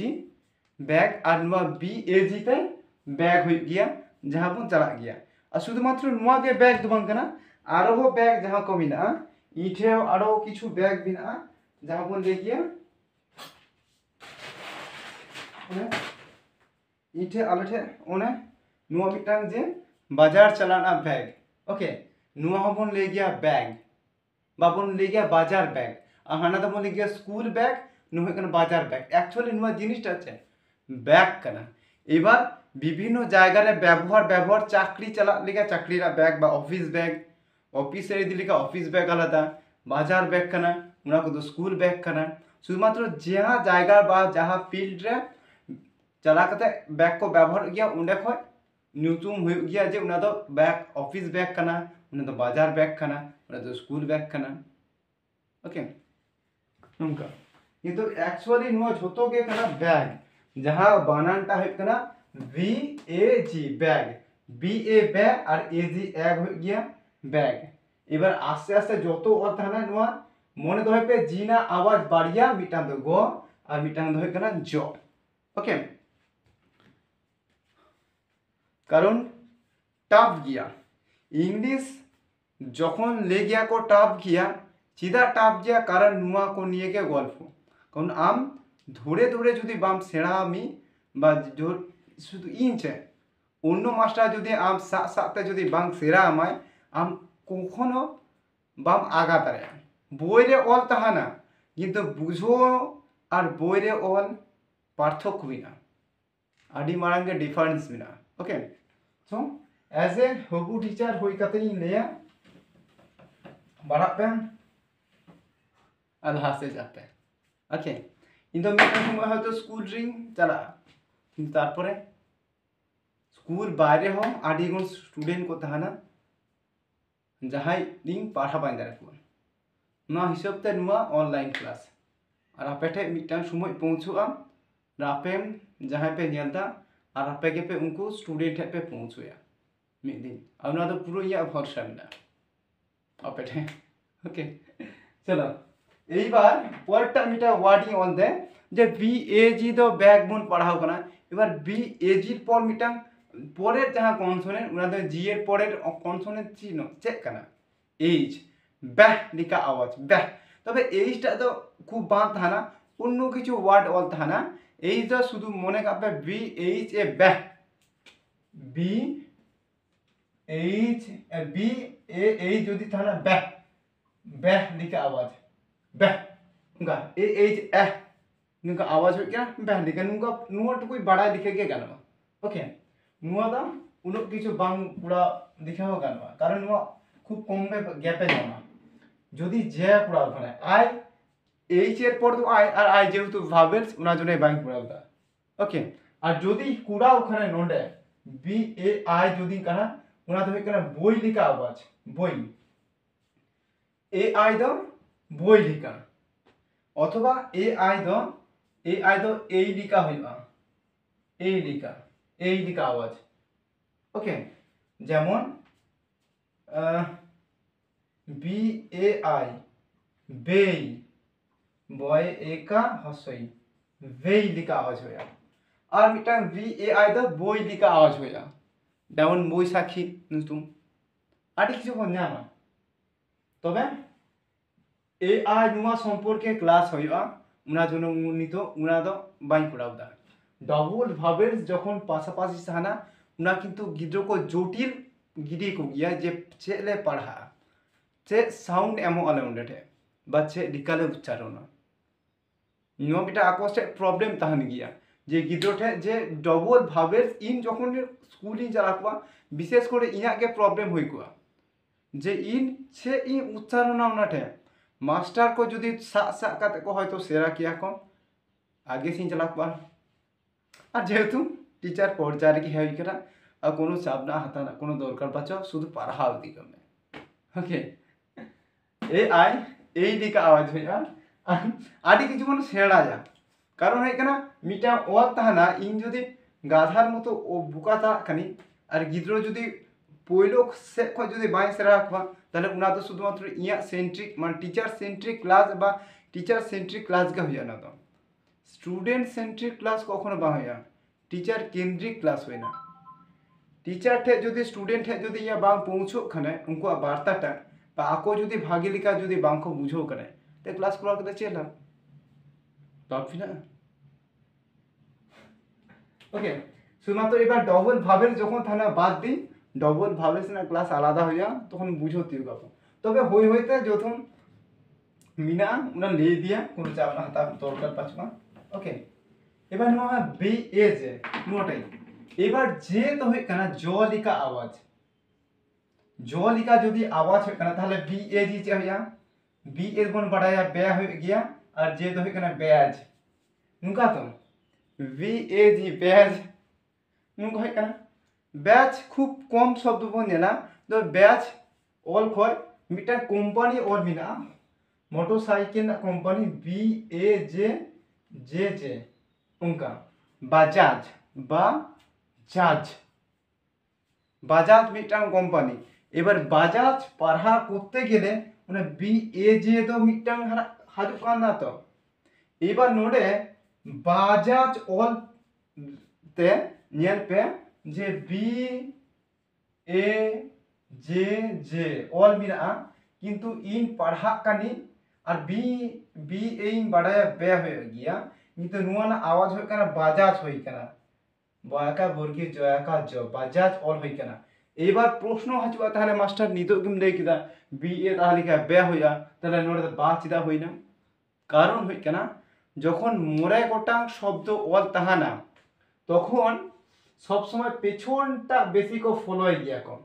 ব্যাগ আর নোয়া BAG তে ব্যাগ হই গিয়া যাহা বন চালা গিয়া আর শুধুমাত্র নোয়া গে ব্যাগ দো বাং কানা আরো ব্যাগ যাহা কো মিনা ইঠে আরো কিছু ব্যাগ বিনা যাহা বন লে গিয়া ইঠে আলঠে ওনে নোয়া মিটাং যে বাজার চালানা ব্যাগ ওকে নোয়া হবন লে গিয়া ব্যাগ বাবন লে গিয়া বাজার ব্যাগ আর হানা দা বন লে গিয়া স্কুল ব্যাগ নুহে কানা বাজার ব্যাগ অ্যাকচুয়ালি নোয়া জিনিসটা আছে ব্যাগ কানা এবার বিভিন্ন জায়গায় ব্যবহার চাকরি চালা লেগা চাকরিরা ব্যাগ বা অফিস ব্যাগ অফিসের দিলিকা অফিস ব্যাগ আলাদা বাজার ব্যাগ কানা ওনা কো স্কুল ব্যাগ কানা শুধুমাত্র যাহা জায়গা বা যাহা ফিল্ড রে চালা কাতে ব্যাগ को ব্যবহার গিয়া উন্ডে খয় নিউতুম হই গিয়া যে ওনা দো ব্যাগ অফিস ব্যাগ কানা ওনা দো বাজার ব্যাগ কানা ওনা দো স্কুল ব্যাগ কানা ওকে নমকা কিন্তু অ্যাকচুয়ালি নোয়া ঝোতো গে কানা ব্যাগ যাহা বানানটা হই কানা VAG ব্যাগ BA ব্যাগ আর AG এক হই গিয়া ব্যাগ এবার আস্তে আস্তে যত অর্থ হানা নোয়া মনে দো হই পে জিনা আওয়াজ বাড়িয়া মিটাং দো গো আর মিটাং দো হই কানা জ ওকে কারণ টাফ গিয়া ইংলিশ যখন লে গিয়া কো টাফ গিয়া চিদা টাফ গিয়া কারণ নুয়া কো নিয়ে গে গল্প কারণ আম ধরে ধরে যদি বাম সেরা আমি বা শুধু ইনছে অন্য মাস্টার যদি আম সাথে যদি বাং সেরা আমায় আম কখনো বাম আগা তারে বইরে অল তাহানা কিন্তু বুঝো আর বইরে অল পার্থক্য বিনা আডি মারাঙ্গে ডিফারেন্স বিনা ओके सो एज ए हबू टीचर हुई कते इन लेया बड़ा पे आधा से जाते ओके इन तो मेरे समय হয়তো স্কুল রিং চালা কিন্তু তারপরে স্কুল বাইরে হ আডি গুণ স্টুডেন্ট কো তাহানা যাহাই রিং পাঠা বাইন্দা রাখো না হিসাবতে নুয়া অনলাइन ক্লাস আর আपेठे মিটাং সময় পৌঁছুয়া রাপেম যাহাই পে নেলদা আর আপে কে पे उनको स्टूडेंट पे पहुंचोया मिद दिन और ना तो पूरा या भरसा ना আপে ओके चलो এইবার পরেরটা মিটা ওয়ার্ডিং অন দে যে BAG তো ব্যাকবোন পড়াও কানা এবার BAG এর পর মিটাং পরের যাহা কনসোনেন্ট উনা তো জি এর পরের কনসোনেন্ট চিহ্ন চেক কানা এইচ ব্যাহ লিখা আওয়াজ ব্যাহ তবে এইচটা তো খুব বাঁ থানা অন্য কিছু ওয়ার্ড অল থানা এইটা শুধু মনে কাপে BH এ ব্যাহ BH BA যদি থানা ব্যাহ ব্যাহ লিখা আওয়াজ ব্যাহ नुका AH এহ नुका आवाज हो क्या ব্যাহ লিখা नुका नुआ तो कोई बड़ा लिखे के गाना ओके नुआ दा उनो কিছু বাং পুরা লিখা हो गाना কারণ नुआ খুব কম গ্যাপে জানা যদি যে পুরা ওখানে আই এইচ এর পর তো আই আর আই যেহেতু ভাবেলস ওনার জন্য বাং পুরা ওটা ওকে আর যদি কুড়া ওখানে নোডে BAI যদি কানা ওনা তো হয় কানা বই লিখা আওয়াজ বই AI দ বই লিখা অথবা AI দ এই লিখা হইবা এই লিখা আওয়াজ ওকে যেমন BAI বেই বয় একা হসই বেই লিখা আওয়াজ হইয়া আর মিটাং VAI দ বই লিখা আওয়াজ হইয়া যেমন বৈশাখী নতুন আটি কিছু কোন জানা তবে AI নুয়া সম্পর্কে ক্লাস হইবা উনা জন্য উন্নীত উনা দ বাই পড়াও দা ডবল ভাবেলস যখন পাশাপাশি সানা উনা কিন্তু গিদ্র को জটিল গিরি को गया যে চেলে পড়া চে সাউন্ড এমো আলাউন্ডে बच्चे निकाले उच्चारण ᱱᱚᱣᱟ ᱢᱤᱫᱴᱟᱝ ᱟᱠᱚ ᱥᱮᱫ ᱯᱨᱚᱵᱞᱮᱢ ᱛᱟᱦᱮᱱ ᱜᱮᱭᱟ ᱡᱮ ᱜᱤᱫᱽᱨᱟᱹ ᱴᱷᱮᱱ ᱡᱮ ᱰᱚᱵᱚᱞ ᱵᱷᱟᱵᱮ ᱤᱧ ᱡᱚᱠᱷᱚᱱ ᱥᱠᱩᱞᱤᱧ ᱪᱟᱞᱟᱣ ᱠᱚᱜᱼᱟ বিশেষ করে ᱤᱧᱟᱹᱜ ᱜᱮ ᱯᱨᱚᱵᱞᱮᱢ ᱦᱩᱭ ᱠᱚᱜᱼᱟ ᱡᱮ ᱤᱧ ᱪᱮᱫ ᱤᱧ উচ্চারণᱟ ᱚᱱᱟ ᱴᱷᱮᱱ মাস্টার को যদি সাক কাতে को হয়তো সেরা কিয়া को আগে সিং চালা কবা আর যেহেতু টিচার পর্যায়ে কি হই করা আর কোনো চাপ না হাতা কোনো দরকার বাঁচো শুধু পড়াও দিকে মে ওকে এই আই এই দিকে আওয়াজ হইয়া আদি কিছু কোনো সেরা যা কারণ হয় কেনা মিটা অল তাহানা ইন যদি গাধার মতো ও বুকাতা খানি আর গিদ্র যদি পয়লো সে খো যদি বাই সেরা রাখবা তাহলে উনা তো শুধুমাত্র ইয়া সেন্ট্রিক মানে টিচার সেন্ট্রিক ক্লাস বা টিচার সেন্ট্রিক ক্লাস কে হইয়া না তো স্টুডেন্ট সেন্ট্রিক ক্লাস কখনো বা হইয়া টিচার কেন্দ্রিক ক্লাস হয় না টিচার ঠে যদি স্টুডেন্ট ঠে যদি ইয়া বাং পৌঁছো খানে উनको বার্তাটা বা আকো যদি ভাগে লিখা যদি বাং को বুঝো করে তে ক্লাস করা করতে চেলাম তব না ওকে শুধুমাত্র এবার ডবল ভাবের যখন থানা বাদ দিই ডবল ভাবের না ক্লাস আলাদা হইয়া তখন বুঝো তিউ গাবো তবে হই হইতে যখন মিনা উনা লে দিয়া কোন চাপ না হাতা দরকার পাঁচমা ওকে এবার নোয়া বি এ যে নোটাই এবার যে তো হই কানা জলিকা আওয়াজ জলিকা যদি আওয়াজ হয় কানা তাহলে বি এ জি যে হইয়া বি এর বন বাড়ায়া বে হই গিয়া আর যে তো হই কানা ব্যাজ নুকা তো বি এ জি ব্যাজ নুকা হই কানা ব্যাচ খুব কম শব্দ বন নেলা তো ব্যাচ অল খয় মিটা কোম্পানি অল মিনা motorcycle company B A J J J उनका बाजाज बाजाज बाजाज मिटांग कंपनी এবার বাজাজ পড়া করতে গেলে মানে বি এ জে তো মিটাং হাজু কান না তো এবার নোডে বাজাজ অল তে নিয়াল পে যে বি এ জে জে অল মিনা কিন্তু ইন পড়া কানি আর বি বি এই বাড়ায়া বে হয়ে গিয়া কিন্তু নুয়া না আওয়াজ হই কানা বাজাজ হই কানা বয়াকা বর্গী জয়াকা জ বাজাজ অল হই কানা এবার প্রশ্ন হাজুয়া তাহলে মাস্টার নিতো কিম দেই কিদা বি এ তাহলে কা বে হইয়া তাহলে নোরে বা চিদা হই না কারণ হই কানা যখন মোরে গোটাং শব্দ অল তাহানা তখন সব সময় পেছনটা বেশি কো ফলো হই গিয়া কম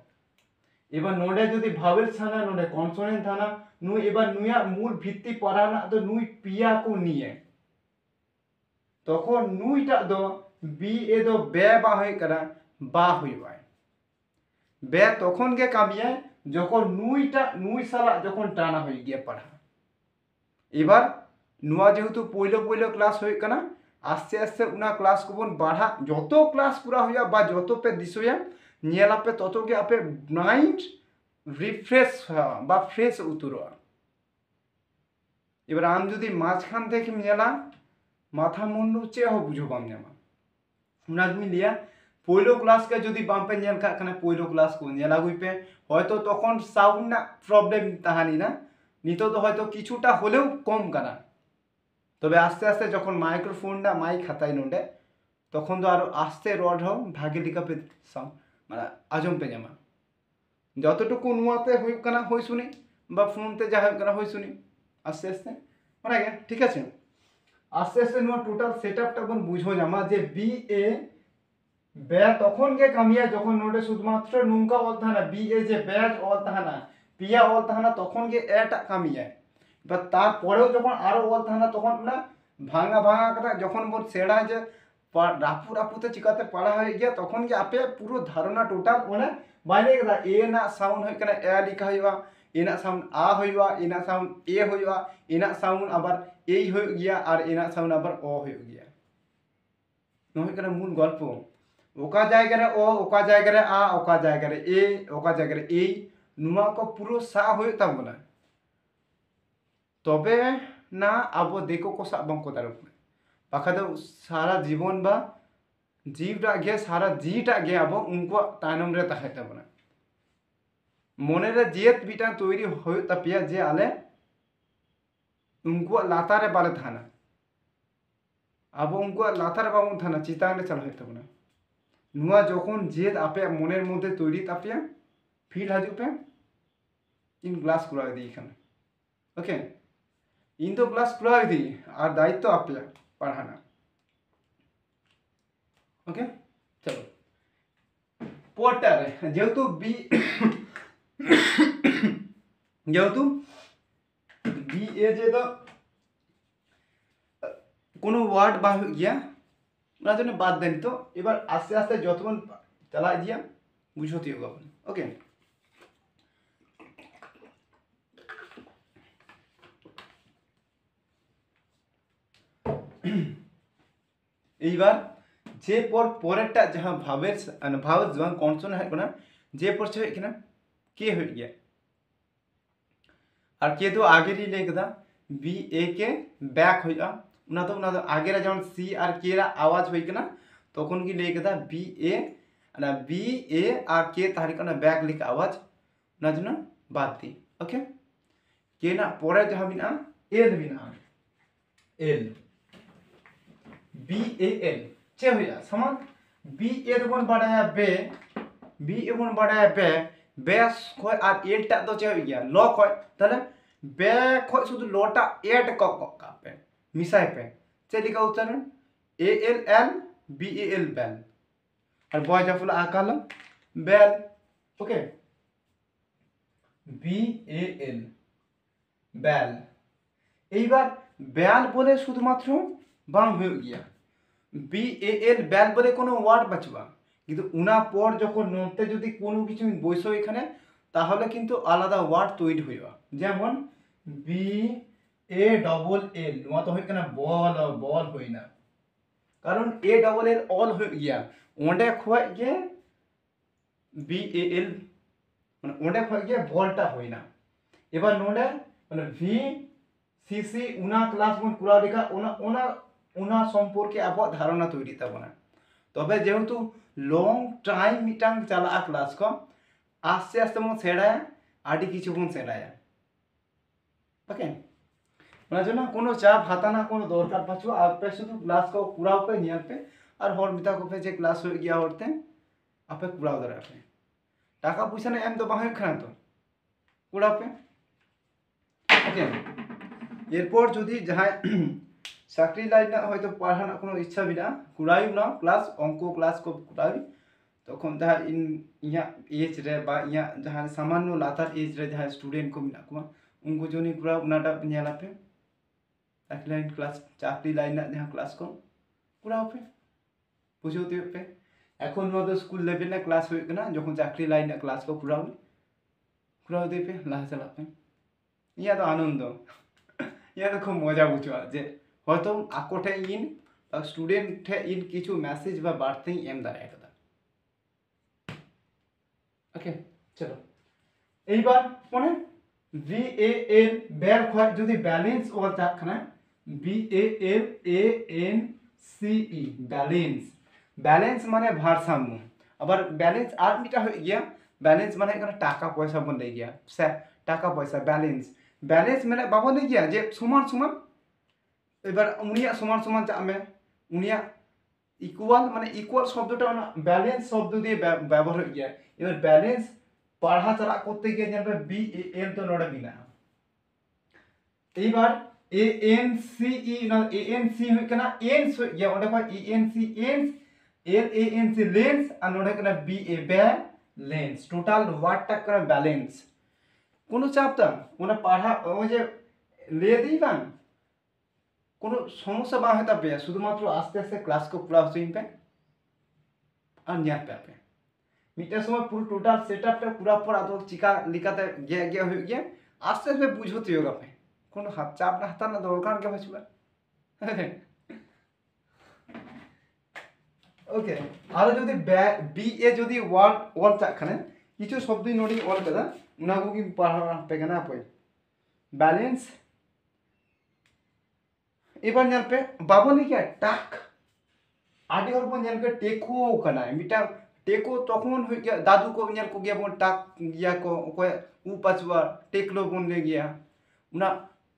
এবার নোডে যদি ভাবেল থানা নোডে কনসোনেন্ট থানা নুই এবার নুয়া মূল ভিত্তি পড়ানা তো নুই পিয়া কো নিয়ে তখন নুইটা দো বি এ দো বে বা হই করা বা হইবাই বে তখন গে কামিয়ে যখন নুইটা নুই সালা যখন টানা হই গিয়া পড়া এবার নুয়া যেহেতু পয়লো পয়লো ক্লাস হই কানা আস্তে আস্তে উনা ক্লাস কোবন বাড়া যত ক্লাস পুরা হইয়া বা যত পে দিছয়া নিয়াল আপে ততকে আপে মাইন্ড রিফ্রেশ বা ফ্রেশ উতরোয়া এবার আম যদি মাঝখান থেকে নিয়ালা মাথা মুন্ডু চে হো বুঝো বাম জামা উনা তুমি লিয়া পয়লো ক্লাস কে যদি বাম পে নিয়াল কা কানে পয়লো ক্লাস কো নিয়ালা গুই পে হয়তো তখন সাউন্ড না প্রবলেম তাহানি না নিতো তো হয়তো কিছুটা হলেও কম কানা তবে আস্তে আস্তে যখন মাইক্রোফোনটা মাইক হাতাই নোডে তখন তো আরো আস্তে রড হও ভাগে লিখা পে সাউন্ড মানে আজম পে জামা যতটুকু নুয়াতে হই কানা হই শুনি বা ফোনতে যা হই কানা হই শুনি আস্তে আস্তে মানে ঠিক আছে আস্তে আস্তে নুয়া টোটাল সেটআপটা বন বুঝো জামা যে বি এ বে তখন গে কামিয়া যখন নোটে শুধুমাত্র নুঙ্কা অল থানা বি এ যে ব্যাজ অল থানা পিয়া অল থানা তখন গে এটা কামিয়া বা তারপরেও যখন আরো অল থানা তখন না ভাঙা ভাঙা কথা যখন বল সেড়া যে রাপু রাপুতে চিকাতে পড়া হয়ে গিয়া তখন কি আপে পুরো ধারণা টোটাল ওনে বাইরে গেলা এ না সাউন্ড হই কানা এ লিখা হইবা এ না সাউন্ড আ হইবা এ না সাউন্ড এ হইবা এ না সাউন্ড আবার এই হই গিয়া আর এ না সাউন্ড আবার অ হই গিয়া নয় কানা মূল গল্প ওকা জায়গায় ও ওকা জায়গায় আ ওকা জায়গায় এ ওকা জায়গায় এই নুয়া को পুরো সা হই তাবনা তবে না আবো দেখো को सा बंको दारो बाखा दो सारा जीवन बा जीवटा गे सारा जीटा गे आबो उनको तानम रे ताहे तबना मने रे जेत बिटा तैरी होय तापिया जे आले उनको लातारे बाले थाना आबो उनको लातारे बाबू थाना चितांग रे चल होय तबना नुआ যখন জেদ আপে মনের মধ্যে তৈরি তাপিয়া ফিল হাজু পে ইন গ্লাস করা দিই এখানে ওকে इन तो क्लास खुला दी और दायित्व तो आप पढ़ाना। ओके चलो पोर्टर जेहेतु बी जेहेतु बी ए जे तो कोनो वार्ड बा गया ना जने बात देन तो एबार आस्ते आस्ते जतबन चला दिया बुझोती होगा ओके। এইবার যে পরেরটা যাহা ভাবের ভাবের জবান কনসোন হয় কোনা যে পড়ছে এখানে কে হয়ে গিয়া আর কে তো আগেরই লেখদা বি এ के बैक होइया उना तो आगे जब सी और के आवाज होई कना तखन की लेखदा बी ए ना बी ए और के तारी कना बैक लिख आवाज ना जनो बात दी ओके के ना परे जहां बिना एल बिना एल बी ए एल चे होइया समान बी ए बन बाडाया बे बी ए बन बाडाया बे बेस खय और एल टा तो चे होइया ल खय ताले बे खय शुधु लटा एड क पे मिसाई पे चे लिखा उच्चारण A L L B A L bell और बय जाफुल आकाल bell okay B A L bell এইবার বেল বলে শুধুমাত্র বাং হয়ে গিয়া বি এ এল বেল বলে কোনো ওয়ার্ড বাঁচবা কিন্তু উনা পর যখন নোটে যদি কোনো কিছু বইছো এখানে তাহলে কিন্তু আলাদা ওয়ার্ড তৈরি হইবা যেমন বি এ ডবল এল নোয়া তো হয় কেন বল বল হই না কারণ এ ডবল এল অল হয়ে গিয়া ওঁডে খয় গিয়ে বি এ এল মানে ওঁডে খয় গিয়ে বলটা হই না এবার নোডে মানে ভি সিসি উনা ক্লাস বন পুরা লেখা ওনা ওনা उना सम्पर्के अब धारणा तैरी तबना तबे जेहेतु लंग टाइम मिटांग चला क्लास को आस्ते आस्ते बन सेड़ाया आदि किछु बन सेड़ाया ओके মানে জন্য কোনো চাপ হাতানা কোনো দরকার পাচ্ছো আপে শুধু ক্লাস को পুরাও पे নিয়াল पे আর হর মিতা को पे যে ক্লাস হয়ে গিয়া হরতে আপে পুরাও ধরে আপে টাকা পয়সা না এম তো বাহে খানা তো পুরা पे ওকে এরপর যদি যাহাই চাকরি লাইন হয়তো পড়ানো কোনো ইচ্ছা বিনা কুড়াই না ক্লাস অঙ্ক ক্লাস को কুড়াই তখন তা ইয়া এজ রে বা ইয়া যাহা সামান্য লাতার এজ রে যাহা স্টুডেন্ট को মিনা কুমা उनको जोनी पूरा उनाटा नेला पे चाकरी लाइन क्लास चाकरी लाइन जहाँ क्लास को पूरा पे बुझोते पे এখন মতো স্কুল লেভেলে ক্লাস হই না যখন চাকরি লাইন ক্লাস को पूरा दे पे ला चला पे ইয়া তো আনন্দ ইয়া তো খুব মজা বুঝবা যে হয়তো আকোঠে ইন বা স্টুডেন্ট ইন কিছু মেসেজ বা বার্তা এম দাঁড়ায় একদা ওকে চলো এইবার মনে বি এ এল বের হয় যদি ব্যালেন্স ওয়াল থাকনা B A L A N C E balance balance মানে ভারসাম্য আবার ব্যালেন্স আর মিটা হয়ে গিয়া ব্যালেন্স মানে এখানে টাকা পয়সা বন দিয়ে গিয়া স্যার টাকা পয়সা ব্যালেন্স ব্যালেন্স মানে বাবন দিয়ে গিয়া যে সমান সমান এবার উনিয়া সমান সমান চামে উনিয়া ইকুয়াল মানে ইকুয়াল শব্দটা না ব্যালেন্স শব্দ দিয়ে ব্যবহার হয়ে গিয়া এবার ব্যালেন্স पढ़ा चला करते गए जहाँ पे बी ए एल तो नोड़ा बिना এইবার ए एन सी ई ना ए एन सी हुई कना एन सो या ओंडे पा A N C N L A N C lens और नोडे कना बी ए बैलेंस टोटल वाट तक कना बैलेंस कोनो चापता ओना पढ़ा ओ जे ले दी बान कोनो समस्या बा हता पे শুধুমাত্র আস্তে আস্তে ক্লাস को पूरा सुइन पे और न्यार पे मिटे समय पूरा टोटल सेटअपটা पूरा पूरा तो चिका लिखाते गया गया हो गया आस्ते आस्ते बुझोते होगा पे कोनो हाथ चाप ना हाथ ना दरकार के बचबा ओके আর যদি বি এ যদি ওয়ার্ড ওয়াল চাখানে কিছু শব্দ নোডি ওয়াল কদা উনাগো কি পড়া পেগানা পয় ব্যালেন্স এবার নেল पे বাবনে কি টাক আদি হর বন নেল पे টেকো কানা মিটা टेको तখন हो गया दादू को नेल को गया बन टाक गया को कोय उ पाचवा टेकलो बन ले गया ना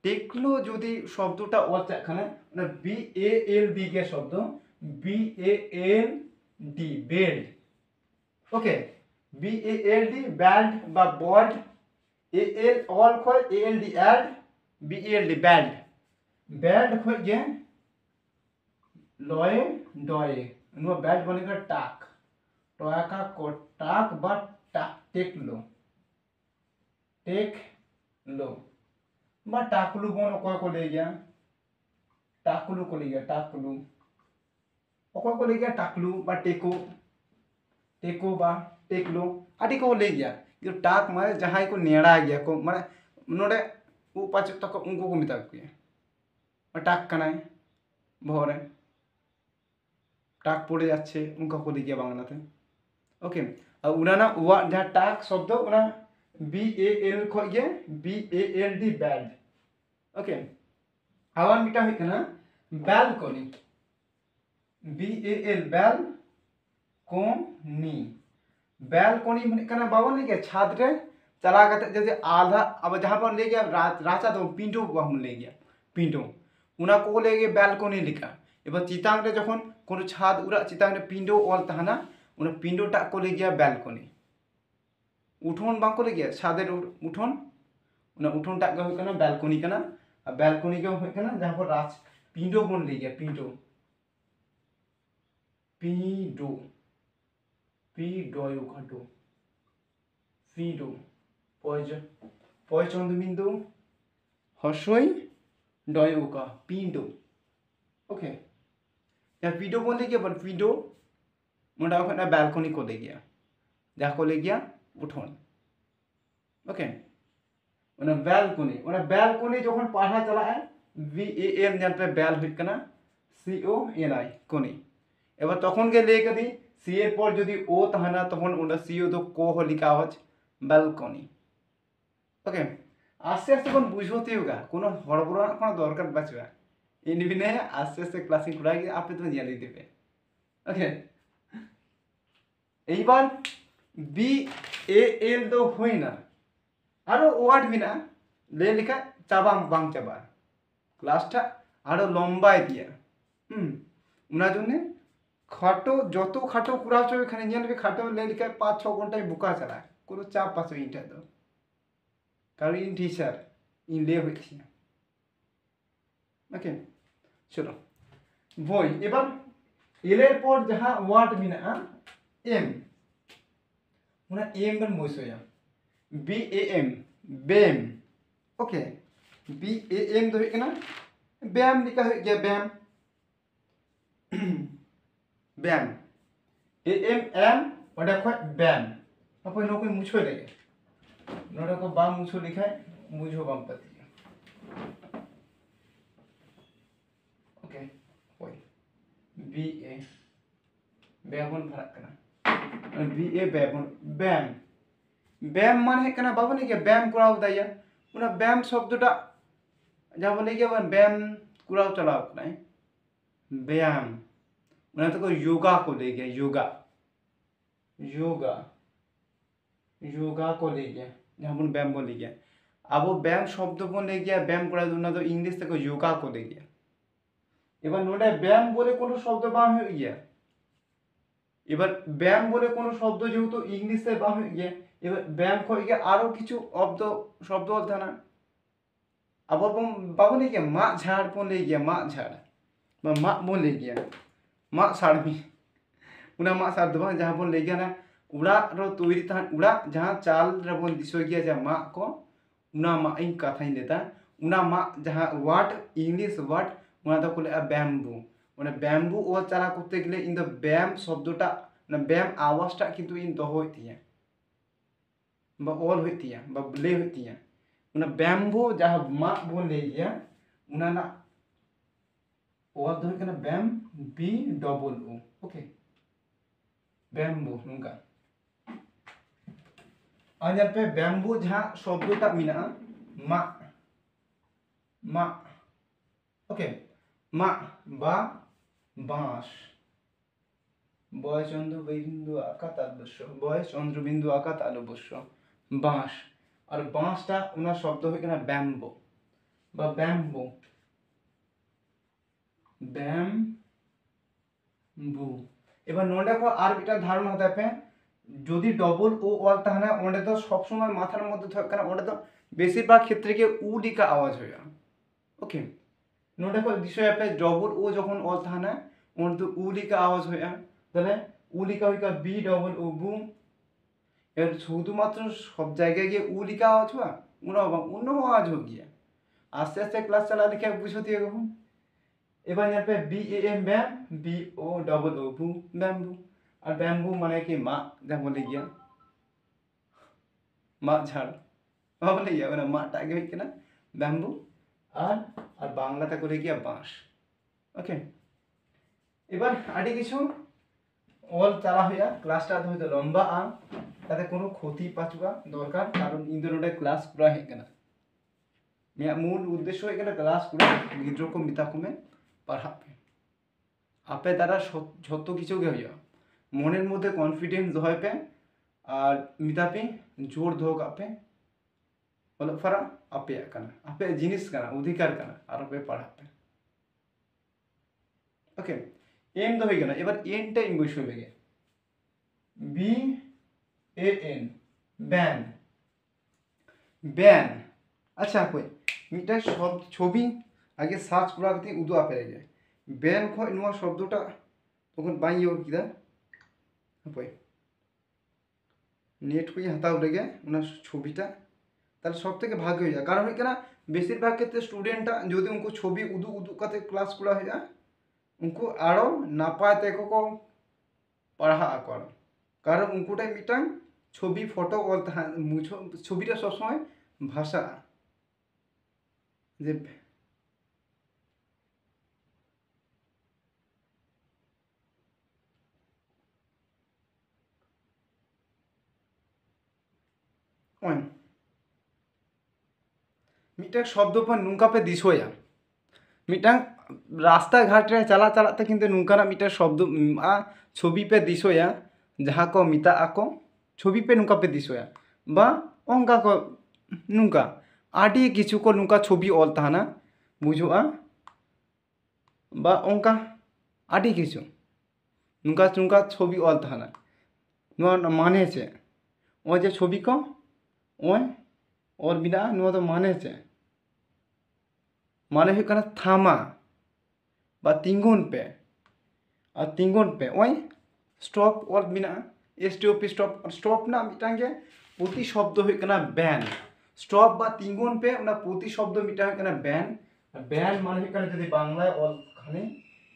टेकलो যদি শব্দটা ওখানে না বি এ এল ডি के শব্দ B A L D belt okay B A L D belt বা বল্ট এ এল অল কয় A L D L B L D belt बैड खोज गे लॉय डॉय नुआ बैड बनेगा टाक टॉका को टाक बा टाक टेक लो बा टाकलू बन अकोय को ले गया टाकलू को ले गया टाकलू अकोय को ले गया टाकलू बा टेको टेको बा टेकलो आदि को ले गया जो टाक माने जहां को नेड़ा गया को माने नोडे उ पाच तक उनको को मिता को टाक कनाय भोरे टाक पड़े जाच्छे उनका को ले गया बांग्लाते ओके और उनाना वा जहां टाक शब्द उना BAL खो गया BALD बैड ओके आवान मिटा है कना बैलकोनी BAL बैल कोनी बैलकोनी माने कना बाबा ने क्या छाद रे चला गते जैसे आधा अब जहां पर ले गया राचा तो पिंटो हम ले गया पिंटो उना को ले गया बैलकोनी लिखा एबा चितांग रे जखन कोनो छाद उरा चितांग रे पिंडो ऑल तहना उना पिंडो टा को ले गया बैलकोनी उठोन बांग को ले गया छादे उठोन उना उठोन टा हो कना बैलकोनी कना आ बैलकोनी के हो कना जहां पर राज पिंडो बन ले गया पिंडो पिंडो पिडोयो घटो पिंडो पय चंद बिंदु हसोई डयो का पिंडो ओके या पिंडो बोल ले गया पर पिंडो मुंडा खना बैलकोनी को ले गया जहां को ले गया उठोन ओके उना बैलकोनी जखन पढ़ा चला है VAL जान पे बैल हुई कना CONI कोनी एबार तखन के ले कदी C এর পর যদি ও তাহনা তখন ওটা CO তো কো হ লিখা হচ্ছে ব্যালকনি ওকে আস্তে আস্তে কোন বুঝতে होगा কোনো হড়বড় কোনো দরকার বাঁচবে ইনবিনে আস্তে আস্তে ক্লাসিং করাই আপনি তো জানিয়ে দিবে ওকে এইবার BAL তো হই না আরো ওয়ার্ড বিনা লে লেখা চাবা বাং চাবা ক্লাসটা আরো লম্বায় দিয়া ওনার জন্য খাটো যত খাটো কুড়াও চো এখানে জানবে খাটো ले लिखा 5-6 ঘন্টায় বুকা চলা কোনো চাপ পাছো ইনটা তো কারণ ইন টিচার ইন লে হইছি ওকে চলো বই এবার এল এর পর যাহা ওয়ার্ড মিনা এম ওনা এম এর মইসয়া BAM BAM ओके BAM तो है ना BAM लिखा है क्या BAM BAM AMM ওটা কয় BAM আপনি নো কই মুছো লাগে নোটা को বাম মুছো লিখা है মুছো বাম পাতি ओके ওই BA BAM फरक करना BA BAM ব্যায়াম মানে কেনা বাবা নাকি ব্যায়াম করাও দাইয়া ওনা ব্যায়াম শব্দটা যা বলে কি ব্যায়াম করাও চালাও নাই ব্যায়াম ওনা তো योगा को ले गया योगा को ले गया जहां बन ব্যায়াম बोल गया अब वो ব্যায়াম শব্দ বন ले गया ব্যায়াম করা না তো इंग्लिश থেকে योगा को ले गया এবার নোটা ব্যায়াম বলে কোনো শব্দ বা হয়ে গিয়া এবার ব্যায়াম বলে কোনো শব্দ যেহেতু ইংলিশে বা হয়ে গিয়া এবার ব্যায়াম হয়ে গিয়ে আরো কিছু শব্দ বলতে না আবার বাবু নেই গিয়া মা ঝাড় বলে গিয়া মা ঝাড় বা মা বলে গিয়া মা সাড়মি उना मा सार दबा जहां बन ले गया ना उड़ा रो तोरी तहन उड़ा जहां चाल रे बन दिसो गया जा मा को उना मा इन कथा इन देता उना मा जहां वर्ड इंग्लिश वर्ड उना तो कोले बैम्बू उना बैम्बू ओ चाला करते गले इन द बैम शब्दटा ना बैम आवाजटा किंतु इन दो होइतिया बा ऑल होइतिया बा ले होइतिया उना बैम्बू जहां मा बन ले गया उना ना और दो कना बैम B double O okay bamboo नुका आजल पे बैम्बू जहां शब्दटा मिना मा मा ओके मा बा बांस बय चंद्र बिंदु आका तालबस्य बय चंद्र बिंदु आका तालबस्य बांस और बांसटा उना शब्द हो कना बैम्बू बा बैम्बू बैम्बू এবার নোটা কো আর একটা ধারণা হতে পারে যদি ডবল ও ওয়াল তাহলে ওটা তো সব সময় মাথার মধ্যে থাকে কারণ ওটা তো বেশিরভাগ ক্ষেত্রে কি উ লিখা আওয়াজ হয় ওকে नोडे को दिशोया पे डबल ओ जखन ऑल थाना उन तो उ लिखा आवाज होया তাহলে উ লিখা হইকা বি ডবল ও বু এর শুধুমাত্র সব জায়গায় গিয়ে উ লিখা আওয়াজ হওয়া অন্য আওয়াজ हो गया আস্তে আস্তে ক্লাস চালা লিখে বুঝতে হবে এবার यहाँ पे B A M bam B O double O boo bamboo और बैम्बू माने कि मा जब बोले गया मा झाड़ बोले गया ওরা মাটা গে হইছে না ব্যাম্বু আর বাংলাতে করে গিয়া বাঁশ ওকে এবার আদি কিছু অল চালা হইয়া ক্লাসটা হয়তো লম্বা তাতে কোনো ক্ষতি পাচুয়া দরকার কারণ ইন্দোরটা ক্লাস পুরা হয়ে গেল मेरा मूल उद्देश्य है कि क्लास पूरा गिद्रो को मिता को में पढ़ापे आपे द्वारा झत्तो किछु गे होया মনের মধ্যে কনফিডেন্স দহয় পে আর মিতাপি জোর দহক আপে বলো ফারা আপে কানা আপে জিনিস কানা অধিকার কানা আর আপে পড়াপে ওকে এম তো হয়ে গেল এবার এনটা ইংলিশ হয়ে গে B A N ban ban আচ্ছা কই মিটা সব ছবি আগে সার্চ করা করতে উদু আপে যায় ব্যান খয় নোয়া শব্দটা তখন বাই ওর কিদা কই নেট কই হাতাও লেগে ওনা ছবিটা তাহলে সব থেকে ভাগ হয়ে যায় কারণ কি না বেশিরভাগ ক্ষেত্রে স্টুডেন্টটা যদি উनको ছবি উদু উদু কাতে ক্লাস করা হয় যায় उनको आरो नापाय तेको को पढ़ा आकर कारण उनकोटा मिटांग छवि फोटो और छविटा सब समय भाषा जे मिटांग शब्द पर नुका पे दिसोया मिटांग रास्ता घाट रे चला चलाते किंतु नुकाना मिटा शब्द छवि पे दिसोया जहाँ को मिता आको छवि पे नुका पे दिसोया बा अंका को नुका आडी किछु को नुका छवि ऑल ताना बुझोआ बा अंका आडी किछु नुका नुका छवि ऑल ताना नुआ माने छे ओ जे छवि को ओय और बिना नुआ तो माने छे माने हुई कना थामा बा तिंगुन पे और तिंगुन पे ओय स्टॉप और बिना एसटीओपी स्टॉप स्टॉप ना मिटांगे प्रति शब्द हुई कना बैन स्टॉप बा तिंगुन पे उना प्रति शब्द मिटा कना बैन बैन माने हुई कना यदि बांग्ला और खाने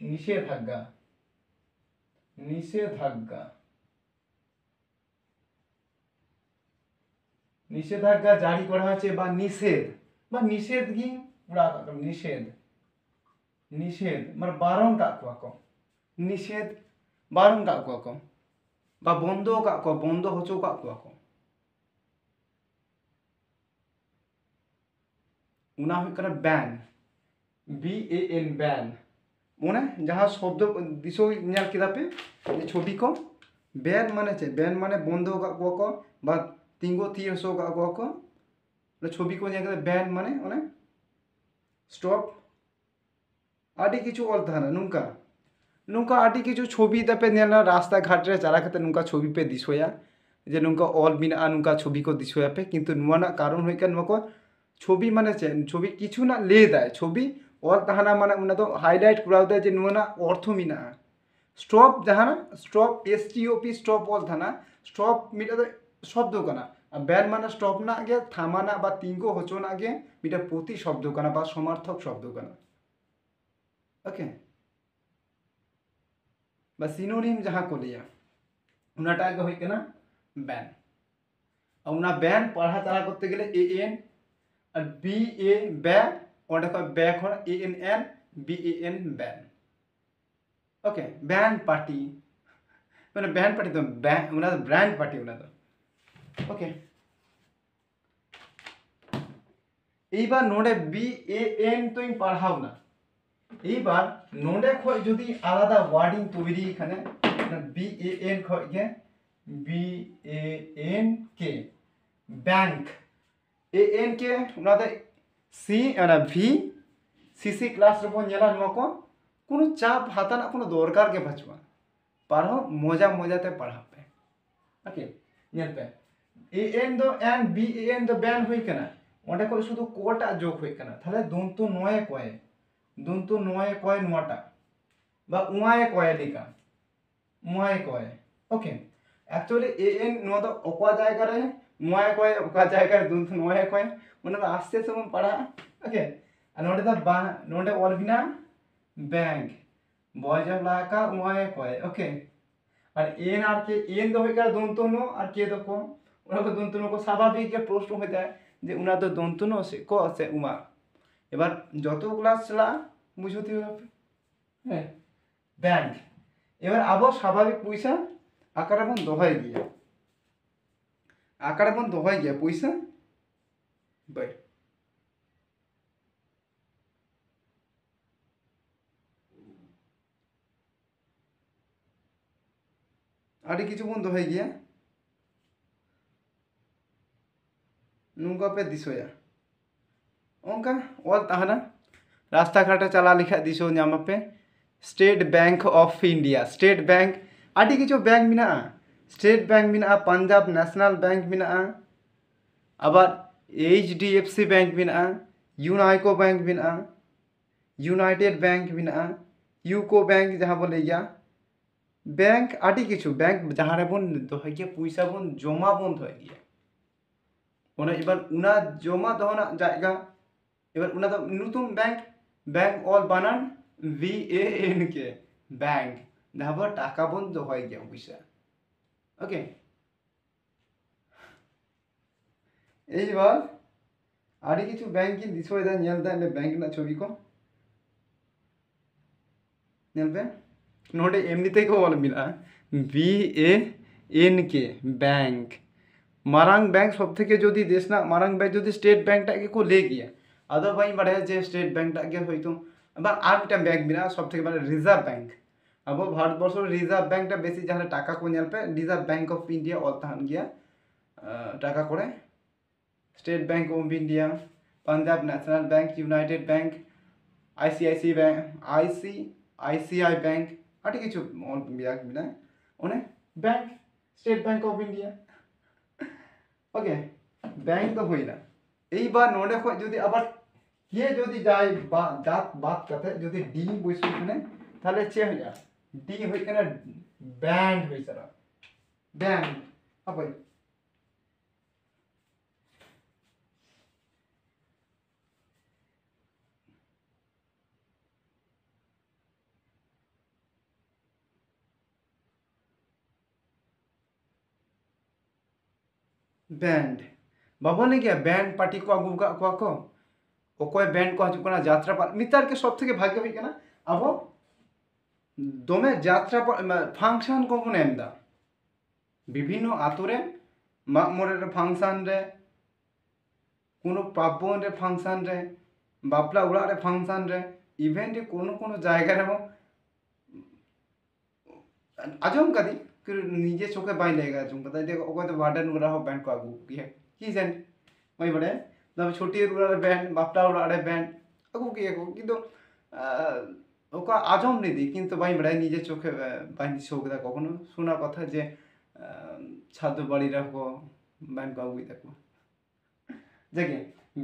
निषेधाज्ञा निषेधाज्ञा निषेधाज्ञा जारी करा হয়েছে বা নিষেধ কি পুরা निषेध निषेध मतलब बारण को निषेध बारण को बा बंद को बंद हचो को उना हुई कना ban B A N ban मने जहाँ शब्द दिशो न्याल किदा पे ये छवि को बैन माने बंद को बा तिंगो थी हसो को छवि को न्याल बैन माने ओने स्टॉप आदि किछु ऑल थाना नुका नुका आदि किछु छवि दपे नेला रास्ता घाट रे चला कते नुका छवि पे दिसोया जे नुका ऑल बिना नुका छवि को दिसोया पे किंतु नुवाना कारण होय का नुको छवि माने छवि किछु ना ले दाय छवि ऑल ताहाना माने उना तो हाईलाइट कराव दे जे नुवाना अर्थ मिना स्टॉप जहाना स्टॉप एसटीओपी स्टॉप ऑल थाना स्टॉप मिटा तो शब्द कना बैन माने स्टॉप ना आगे थामाना बा तिंगो हचोना आगे मिटा प्रति शब्द कना बा समार्थक शब्द कना ओके बा सिनोनिम जहाँ को लिया उनाटा आगे होई कना बैन और उना बैन पढ़ा चला करते गेले ए एन और बी ए बै ओंडे को बै खन A N N B A N ban okay ban party माने बैन पार्टी तो बैन उना ब्रांड पार्टी उना तो ओके এইবার নোডে বি এ এন তো পড়াও না এইবার নোডে খয় যদি আলাদা ওয়ার্ডিং তৈরি এখানে বি এ এন খয় গে B A N K bank A N K ওনাদের সি না ভি সিসি ক্লাস রে বন নেলা নকো কোনো চাপ হাতানা কোনো দরকার কে বাঁচবা পারো মজা মজাতে পড়াবে ওকে নেলপে ए एन दो एन बी ए एन दो बैन हुई कना ওটা করে শুধু কোটা যোগ হই কানা তাহলে দন্ত নয় কয় দন্তু নয় কয় নোয়াটা বা উয়ায় কয় লেখা মুয়ায় কয় ওকে অ্যাকচুয়ালি এ এন নোয়া ᱫᱚ ᱚᱠᱟ ᱡᱟᱭᱜᱟ ᱨᱮ মুয়ায় কয় ᱚᱠᱟ ᱡᱟᱭᱜᱟ ᱨᱮ দন্তু নয় কয় ᱚᱱᱟ ᱫᱚ আস্তে আস্তে বন পড়া ওকে আর নোডে দা বা নোডে অল বিনা ব্যাংক বয়জা লাকা মুয়ায় কয় ওকে আর এন আর কে এন ᱫᱚ ᱦᱩᱭᱩᱜ ᱠᱟᱱᱟ দন্তু নো আর কে ᱫᱚ ᱠᱚ ওনা কো দন্তু নো কো স্বাভাবিক যে প্রশ্ন হয়ে যায় যে উনা তো দন্তু নো সে কো সে উমা এবার যত ক্লাস চলা বুঝতে হবে হ্যাঁ ব্যাংক এবার আবার স্বাভাবিক পয়সা আকারে বন দোহাই গিয়া আকারে বন দোহাই গিয়া পয়সা বাই আরে কিছু বন দোহাই গিয়া নুঙ্গা পে দিশোয়া ओंका और ताहना रास्ता घाटे चला लिखा दिशो नाम पे state bank of India state bank आदि किछु बैंक मिना स्टेट बैंक मिना पंजाब नेशनल बैंक मिना आबार HDFC बैंक मिना यूनाइको बैंक मिना यूनाइटेड बैंक मिना यूको बैंक जहाँ बोले गया बैंक आदि किछु बैंक जहाँ रे बन दोहे गया पैसा बन जमा बन दोहे गया ओना एबार उना जमा दोहना जायगा এবার উনা তো নতুন ব্যাংক ব্যাংক অল বানান VAN কে ব্যাংক ধাবা টাকা বন্ধ হয়ে গিয়া পয়সা ওকে এইবার আরে কিছু ব্যাংকিং বিষয় দা নিয়াল দা ব্যাংক না ছবি কো নেলবে নোটে এমনিতে কো বল মিলা VAN কে ব্যাংক মারাং ব্যাংক সবথেকে যদি দেশ না মারাং ব্যাংক যদি স্টেট ব্যাংকটাকে কো লে গিয়া আদৌ বাই বাড়ে যে স্টেট ব্যাংকটাকে হয়তো বা আর একটা ব্যাংক বিনা সব থেকে মানে রিজার্ভ ব্যাংক আবো ভারতবর্ষের রিজার্ভ ব্যাংকটা বেশি যারা টাকা কো নেল পে রিজার্ভ ব্যাংক অফ ইন্ডিয়া অল তাহান গিয়া টাকা করে State Bank of India Punjab National Bank United Bank ICICI bank ICICI bank আটি কিছু অল ব্যাংক বিনা ওনে bank State Bank of India okay bank তো হইলা এইবার নোডে খয় যদি আবার কে যদি যায় বা জাত বাদ কাতে যদি ডি বইসু এখানে তাহলে চে হই যা ডি হই কেন ব্যান্ড হই সারা ব্যান্ড আপই बैंड बाबा गया बैंड पार्टी को आगू का को ओकोय बैंड को हजु कना यात्रा पर मितार के सब থেকে ভাগ্য হই কেনা আবো দমে যাত্রা ফাংশন को কোন এমদা বিভিন্ন আতরে মামরের ফাংশন রে কোনো পাবন রে ফাংশন রে বাপলা উড়া রে ফাংশন রে ইভেন্ট কোনো জায়গা রে আজম কাদি নিজে চোখে বাই লেগা আজম কথা দেখো ওকে তো वार्डन उड़ा हो बैंड को आगू की जान मैं बड़े तब छोटी उड़ा रे बैंड बापटा उड़ा रे बैंड आगू की को কিন্তু ওকা আজম নে দি কিন্তু ভাই বড়াই নিজে চোখে বাই চোখদা কখনো শোনা কথা যে ছাদ বাড়ি রাখো बैंड को आगू দেখো দেখে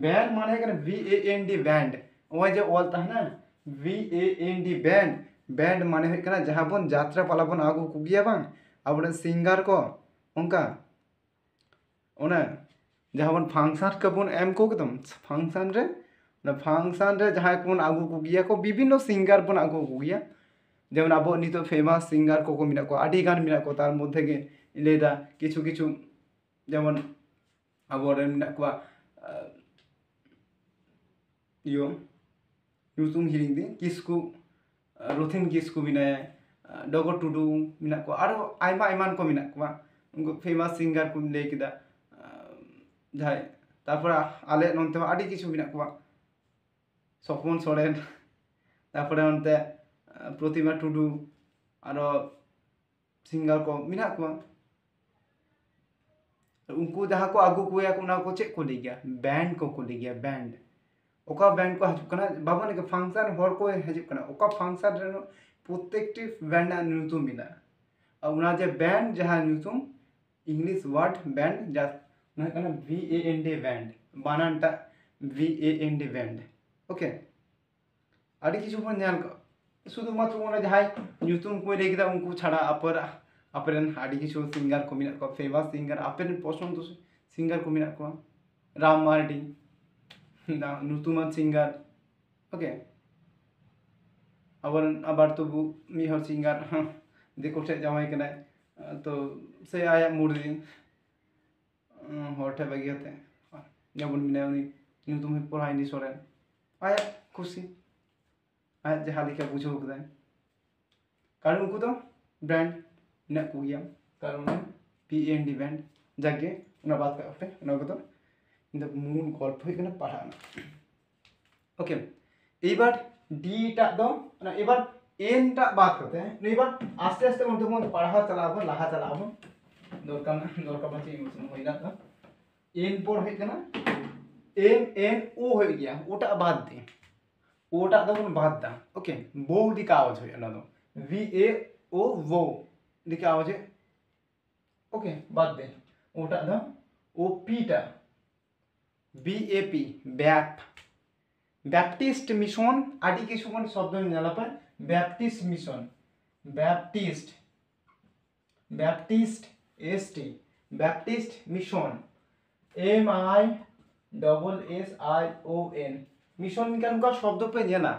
बैंड মানে এখানে VAND बैंड ওই যে অল তা না VAND बैंड बैंड माने हुई कना जहाँ बन यात्रा पाला बन आगू कुगिया बांग अब सिंगर को उनका ओना जहाँ बन फांगशन का बन एम को एकदम फांगशन रे ना फांगशन रे जहाँ बन आगू कुगिया को विभिन्न सिंगर बन आगू कुगिया जेमन अब नितो फेमास सिंगर को मिना को आडी गान मिना को तार मध्य के लेदा किछु किछु जेमन अब मिना को यो यूसुम हिरिंग दी किसकु रोथिन किसकु मिनाय डगर टुडू मिना को आरो आइमा आइमान को मिना को उनको फेमास सिंगर को ले किदा जाय तारपर आले ननते आडी किछु मिना को सपन सोरेन तारपर ननते प्रतिमा टुडू आरो सिंगर को मिना को उनको जहाँ को आगू कुया को ना को चेक को ले गया बैंड को ले गया बैंड ओका बैंड को हजु कना बाबा ने फंक्शन हर को हजु कना ओका फंक्शन रे प्रत्येकटी बैंड न्यूतुम बिना और उना जे बैंड जहां न्यूतुम इंग्लिश वर्ड बैंड जा ना कना VAND बैंड बानानटा VAND बैंड ओके ᱟᱹᱰᱤ ᱠᱤᱪᱷᱩ ᱵᱚᱱ ᱧᱮᱞ ᱠᱟᱜ শুধু মাত্র ᱚᱱᱟ ᱡᱟᱦᱟᱸᱭ ᱧᱩᱛᱩᱢ ᱠᱚ ᱞᱟᱹᱭ ᱠᱮᱫᱟ ᱩᱱᱠᱩ ᱪᱷᱟᱲᱟ ᱟᱯᱮᱨᱮᱱ ᱟᱹᱰᱤ ᱠᱤᱪᱷᱩ ᱥᱤᱝᱜᱟᱨ ᱠᱚ ᱢᱮᱱᱟᱜ ᱠᱚᱣᱟ ᱯᱷᱮᱢᱟᱥ ᱥᱤᱝᱜᱟর ᱟᱯᱮᱨᱮᱱ পছন্দ সিঙ্গার কো মেনাক কোয়া রাম মার্ডি ᱧᱩᱛᱩᱢᱟᱱ সিঙ্গার ওকে আবার তবু ᱢᱤᱫ ᱦᱚᱲ সিঙ্গার ᱫᱤᱠᱩ ᱴᱷᱮᱡ ᱡᱟᱶᱟᱭ ᱠᱟᱱᱟᱭ ᱛᱚ ᱥᱮ ᱟᱭᱟᱜ ᱢᱩᱨᱫᱤ ᱦᱚᱲ ᱴᱷᱮᱡ ᱵᱟᱹᱜᱤ ᱠᱟᱛᱮ ᱡᱮᱢᱚᱱ ᱢᱮᱱᱟᱭᱟ ᱩᱱᱤ ᱧᱩᱛᱩᱢ ᱦᱩᱭᱩᱜ ᱯᱚᱨᱦᱟᱭᱱᱤ ᱥᱚᱨᱮᱱ ᱟᱭᱟᱜ ᱠᱩᱥᱤ ᱟᱭᱟᱜ ᱡᱟᱦᱟᱸ ᱞᱮᱠᱟ ᱵᱩᱡᱷᱟᱹᱣ ᱠᱮᱫᱟᱭ কারণ উনকু তো ব্র্যান্ড মেনাক কো গিয়া কারণ PND ব্র্যান্ড যাকে ওনা বাদ কাটে ওনা কো তো কিন্তু মূল গল্প হই কেনা পড়ানো ওকে এইবার ডি টা দো না এবার এন টা বাদ করতে हैं এবার আস্তে আস্তে মধ্যে মধ্যে পড়া চালাবো লাহা চালাবো দরকার আছে ইমোশন হইনা তো এন পর হই কেনা এন ও হই গিয়া ওটা বাদ দে ওটা তো বাদ দা ওকে বউ দিকে আওয়াজ হয় না তো VAO वो দিকে আওয়াজে ওকে বাদ দে ওটা না ও পিটা BAP ব্যাপ ব্যাপটিস্ট মিশন আদি কিছু কোন শব্দ জানা পায় Baptist mission Baptist ST Baptist mission MISSION mission কেন কা শব্দ পে জানা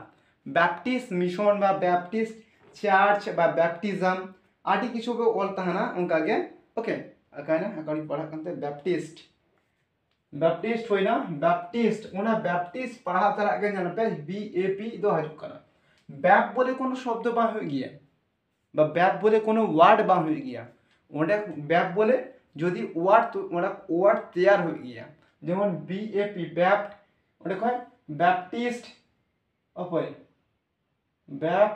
ব্যাপটিস্ট মিশন বা ব্যাপটিস্ট চার্চ বা ব্যাপটিজম আদি কিছু কে অল তাহানা উনকা গে ওকে কাইনা আকারি পড়া কানতে बैप्टिस्ट हुई ना बैप्टिस्ट उना बैप्टिस्ट पढ़ा चला के जाना पे BAP दो हाजुक करा बैप बोले कोनो शब्द बा हो गया बा बैप बोले कोनो वर्ड बा हो गया ओंडे बैप बोले যদি ওয়ার্ড তো ওটা ওয়ার্ড তৈয়ার হয়ে গিয়া যেমন BAP ব্যাপ্ট ওটা কয় ব্যাপটিস্ট অপয় ব্যাপ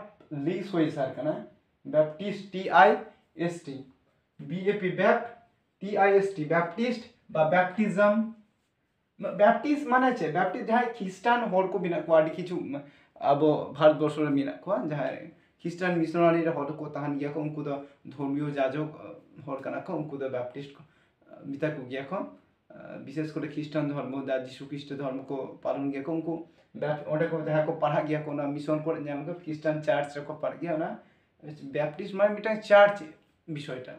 লিস হই স্যার কানা Baptist TIST BAP ব্যাপ্ট TIST Baptist বা ব্যাপটিজম ব্যাপটিস্ট মানে আছে ব্যাপটিস্ট যাহাই খ্রিস্টান হল को बिना को आदि किछु अब भारत वर्ष रे मिना को जाहाय খ্রিস্টান মিশনারি रे हल को ताहन गया को उनको तो धर्मीय जाजक हल काना को उनको तो बैप्टिस्ट मिता को गया को विशेष করে খ্রিস্টান ধর্ম দা যিশু খ্রিস্ট ধর্ম को पालन गया को उनको ओडे को जाहा को पढ़ा गया को ना मिशन को जाम को খ্রিস্টান চার্চ रे को पढ़ गया ना बैप्टिस्ट মানে মিটা চার্চ বিষয়টা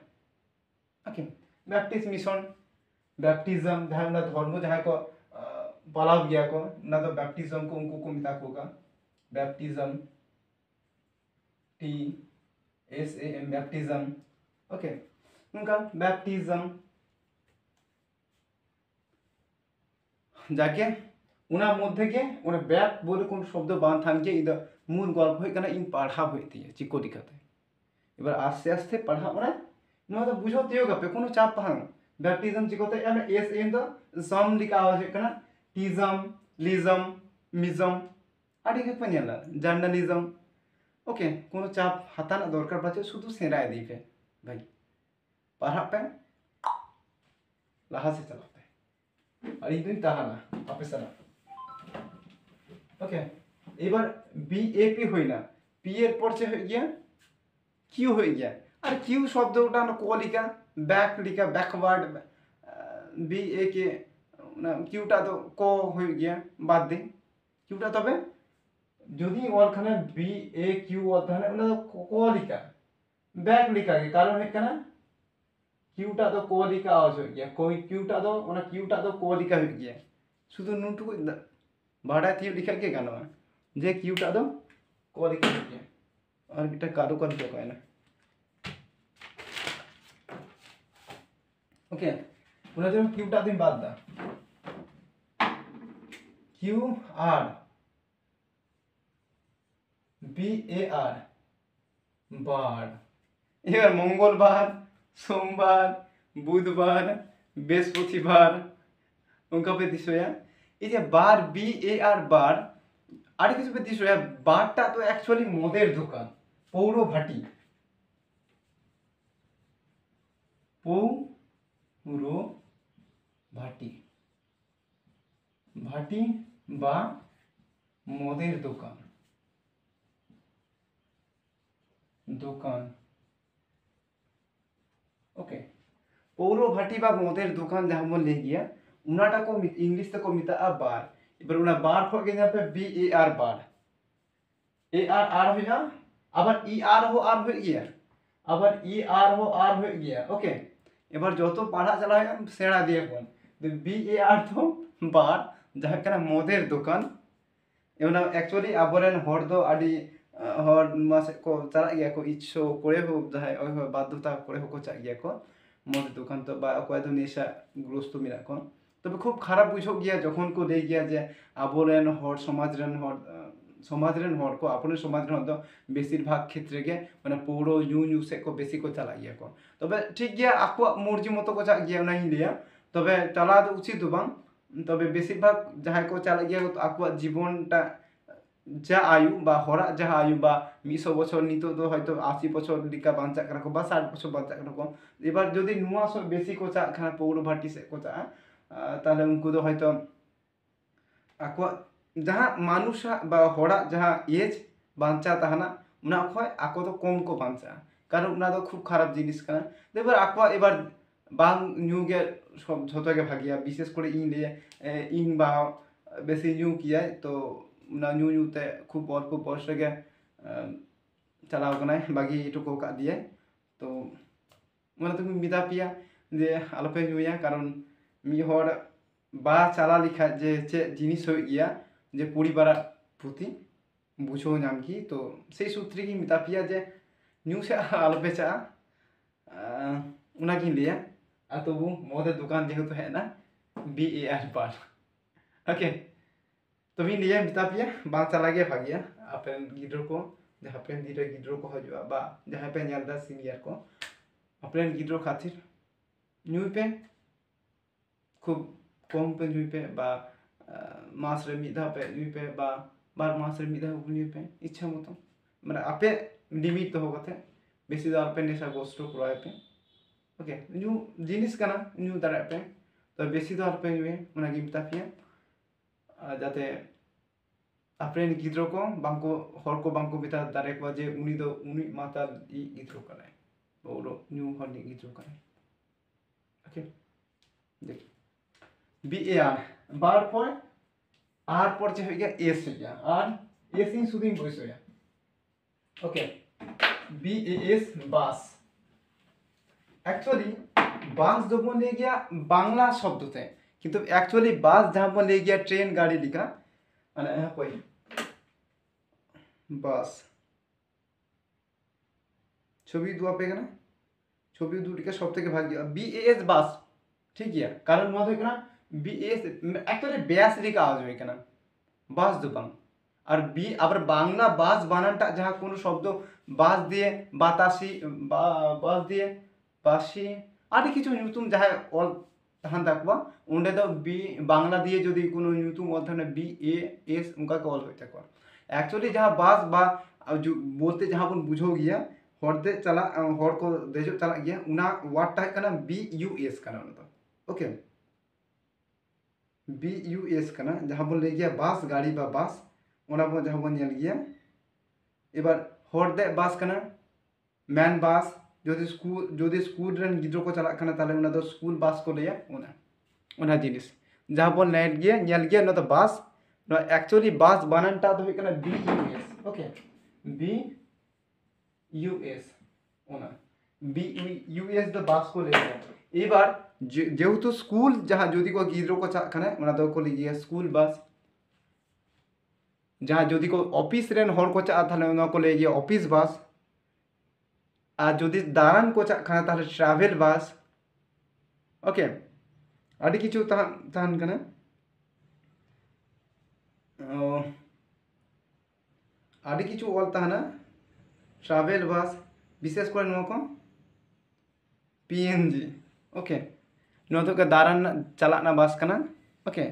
ओके बैप्टिस्ट मिशन बैप्टिज्म जहाँ ना धर्म जहाँ को पालाव गया को ना तो बैप्टिज्म को उनको को मिता होगा बैप्टिज्म TSAM बैप्टिज्म ओके उनका बैप्टिज्म जाके उना मध्य के उना बैप बोले कोन शब्द बान थान के इदा मूल गल्प होय कना इन पढ़ा होइती चिको दिखाते এবার আস্তে আস্তে पढ़ा उना नो तो बुझो तियो गपे कोनो चाप पाहं बैप्टिज्म चिकोते एम SN तो सम लिखा आवाज कना टिज्म लिज्म मिज्म आदि के पनियाला जर्नलिज्म ओके कोनो चाप हाताना दरकार बाचे शुधु सेराय दी पे भाई पढ़ा पे लाहा से चला पे और इदुन ताहाना आपे सना ओके এবার BAP হইনা P এর পর চে হই গিয়া কিউ হই গিয়া আর কিউ শব্দটা না কো লিখা ব্যাক লিখা ব্যাকওয়ার্ড BA के কিউটা তো ক হই গিয়া বাদ দে কিউটা তবে যদি ওখানে BAQ ওখানে না ক লিখা ব্যাক লিখা के কারণ है কেন কিউটা তো ক লিখা আওয়াজ হই গিয়া কই কিউটা তো ওনা কিউটা তো ক লিখা হই গিয়া শুধু নুটুকু ভাড়া কিউ লিখা के কেন যে কিউটা তো ক লিখা হই গিয়া আর এটা কারো কারো তো কয় না ओके उन्हें जो क्यूटा दिन बाद दा QR BAR बार এবার মঙ্গলবার সোমবার বুধবার বৃহস্পতিবার उनका पे दिसोया এই যে বার BAR বার আর কিছু पे दिसोया বারটা তো অ্যাকচুয়ালি মদের দোকান পৌর ভাটি পুরো ভাটি ভাটি বা মদের দোকান ओके पौर भाटी बा मदेर दुकान जहाँ बन ले गया उनाटा को इंग्लिश तक मिता बार इबर उना बार खो के पे BAR बार এ আর আর হয়ে যা আবার ই আর হো আর হয়ে গিয়া আবার ই আর হো আর হয়ে গিয়া ওকে এবার যত পাড়া চালা সেরা দিয়ে কোন বি এ আর তো বার যাहा kana মদের দোকান এমন অ্যাকচুয়ালি আবরেন হর দো আডি হর মাসে को চালা গিয়া को ইচ্ছো করে হোক যাহাই ওই বাধ্যতা করে হোক চা গিয়া को মদের দোকান তো বা অকয় তো নেশা গ্রস্ত মিনা কোন তবে খুব খারাপ বুঝো গিয়া যখন को দেই গিয়া যে আবরেন হর সমাজরেন হর को আপনের সমাজরেন হর বেশিরভাগ ক্ষেত্রে গে মানে পৌর ইউ সে को বেশি को চালা গিয়া को তবে ঠিক গিয়া আকো মর্জি মতো को চা গিয়া না হিলিয়া তবে চালা তো উচিত বাং তবে বেশিরভাগ যাহাই को চালা গিয়া আকো জীবনটা যা আয়ু বা হরা যা আয়ু বা 100 বছর নিতো তো হয়তো 80 বছর লিকা বাঁচা কানা को বা 60 বছর বাঁচা কানা को এবার যদি নুয়া সব বেশি को চা খানা পৌর ভাটি সে को চা তাহলে উনকু তো হয়তো আকো যাহা মানুষা বা হরা যাহা এজ বাঁচা তাহানা উনা খয় আকো তো কম को বাঁচা কারণ উনা তো খুব খারাপ জিনিস কানা এবার আকো এবার বাং নিউগে সব ঝতকে ভাগিয়া বিশেষ করে ইন লিয়ে ইন বা বেশি নিউ কিয়া তো না নিউ নিউতে খুব অল্প বয়স থেকে চালাও কানায় বাকি এটুকু কা দিয়ে তো মানে তুমি মিতা পিয়া যে আলোপে নিউয়া কারণ মি হর বা চালা লিখা যে যে জিনিস হয়ে গিয়া যে পরিবার প্রতি বুঝো নাম কি তো সেই সূত্রে কি মিতা পিয়া যে নিউ সে আলোপে চা উনা কি লিয়া আর তবু মদের দোকান যেহেতু হ্যাঁ না B A R per okay तो भी लिया मिता पिया बात चला गया भागिया अपन गिद्रो को जहाँ पे धीरे गिद्रो को हजवा बा जहाँ पे न्यालदा सीनियर को अपन गिद्रो खातिर न्यू पे खूब कम पे न्यू पे बा मास रे मिधा पे न्यू पे बा बार मास रे मिधा न्यू पे इच्छा मतो মানে আপে লিমিট তো হগতে বেশি দার पे নেশা গোস্ট করায় पे ओके न्यू জিনিস কানা न्यू দাঁড়া पे তো বেশি দার पे न्यू মানে গিমতা পিয়া যাতে আপনি गिद्रो को बांको हर को बांको बिता दारे को जे उनी दो उनी माता इ गिद्रो करे ओरो न्यू हर नि गिद्रो करे ओके देख बी ए आर बार पर जे हो गया एस हो गया और एस इन सुदिन बॉयस हो गया ओके बी ए एस बास एक्चुअली बास जो बोल ले गया बांग्ला शब्द थे কিন্তু एक्चुअली বাস जहाँ पर ले गया ट्रेन गाड़ी लिखा মানে यहाँ कोई বাস ছবি দুয়া পেগে না ছবি দুটিকে সব থেকে ভাগ গিয়া বিএস বাস ঠিক है কারণ মত হয় না বিএস एक्चुअली ব্যাস লিখা আওয়াজ হয় কেন বাস দুপাং আর বি আবার বাংলা বাস বানানটা যাহা কোনো শব্দ বাস দিয়ে বাতাসি বাস দিয়ে বাসি আর কিছু নতুন যাহা অল तहन देखबा उंडे तो बी बांग्ला दिए जदि कोनो न्यूतुम अध्ययन बी ए एस उनका कॉल होते को एक्चुअली जहां बास बा जो बोलते जहां बन बुझो गया हरदे चला हर को देजो चला गया उना वर्ड टाइप कना बी यू एस कना तो ओके बी यू एस कना जहां बन ले गया बास गाड़ी बा बास उना बन जहां बन नेल गया एबार हरदे बास कना मैन बास যদি স্কুল রেন গিদ্রো को চালাক কানা তাহলে উনা দো স্কুল বাস को লিয়া উনা জিনিস যা বল নেট গিয়া নেল গিয়া ন তো বাস ন एक्चुअली বাস বানানটা তো হয় কানা B U S okay B U S উনা বি ইউ এস দো বাস को লিয়া এবার যেহেতু স্কুল যাহা যদি কো গিদ্রো को চালাক কানা উনা দো को লিয়া স্কুল বাস যাহা যদি কো অফিস রেন হর को চালাক তাহলে উনা को লিয়া অফিস বাস আর যদি দাঁড়ান को চালাক কানা তাহলে ট্রাভেল বাস ওকে আদি কিছু তাহান কানা আদি কিছু অল তাহানা ট্রাভেল বাস বিশেষ করে নো को পিএনজি ওকে नो तो का दारान चला ना बास कना ओके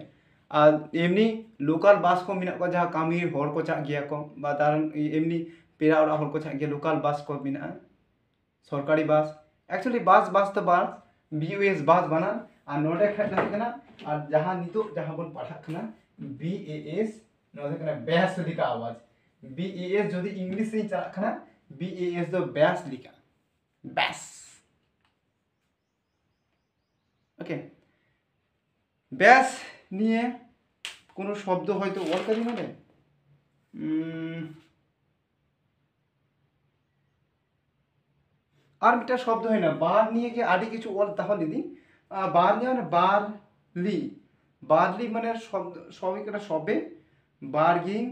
আর এমনি লোকাল বাস को मिना को जहाँ कामी हर को चा गया को बा दारान एमनी पेरा और हर को चा गया लोकाल बास को मिना सरकारी बास एक्चुअली बास बास तो बास बीयूएस बास बना और नोटे खटना कना और जहाँ नितो जहाँ बन पढ़ा कना बीएएस नोटे कना बेस लिखा आवाज बीएएस जो दी इंग्लिश से चला कना बीएएस तो बेस लिखा बेस ओके बेस নিয়ে কোনো শব্দ হয়তো ওর কাছে মানে আর মিটা শব্দ হয় না বার নিয়ে কি আদি কিছু অল তাহলে দি বার নিয়ে মানে বারলি বারলি মানে শব্দ সবই কেটা সবে বার্গিং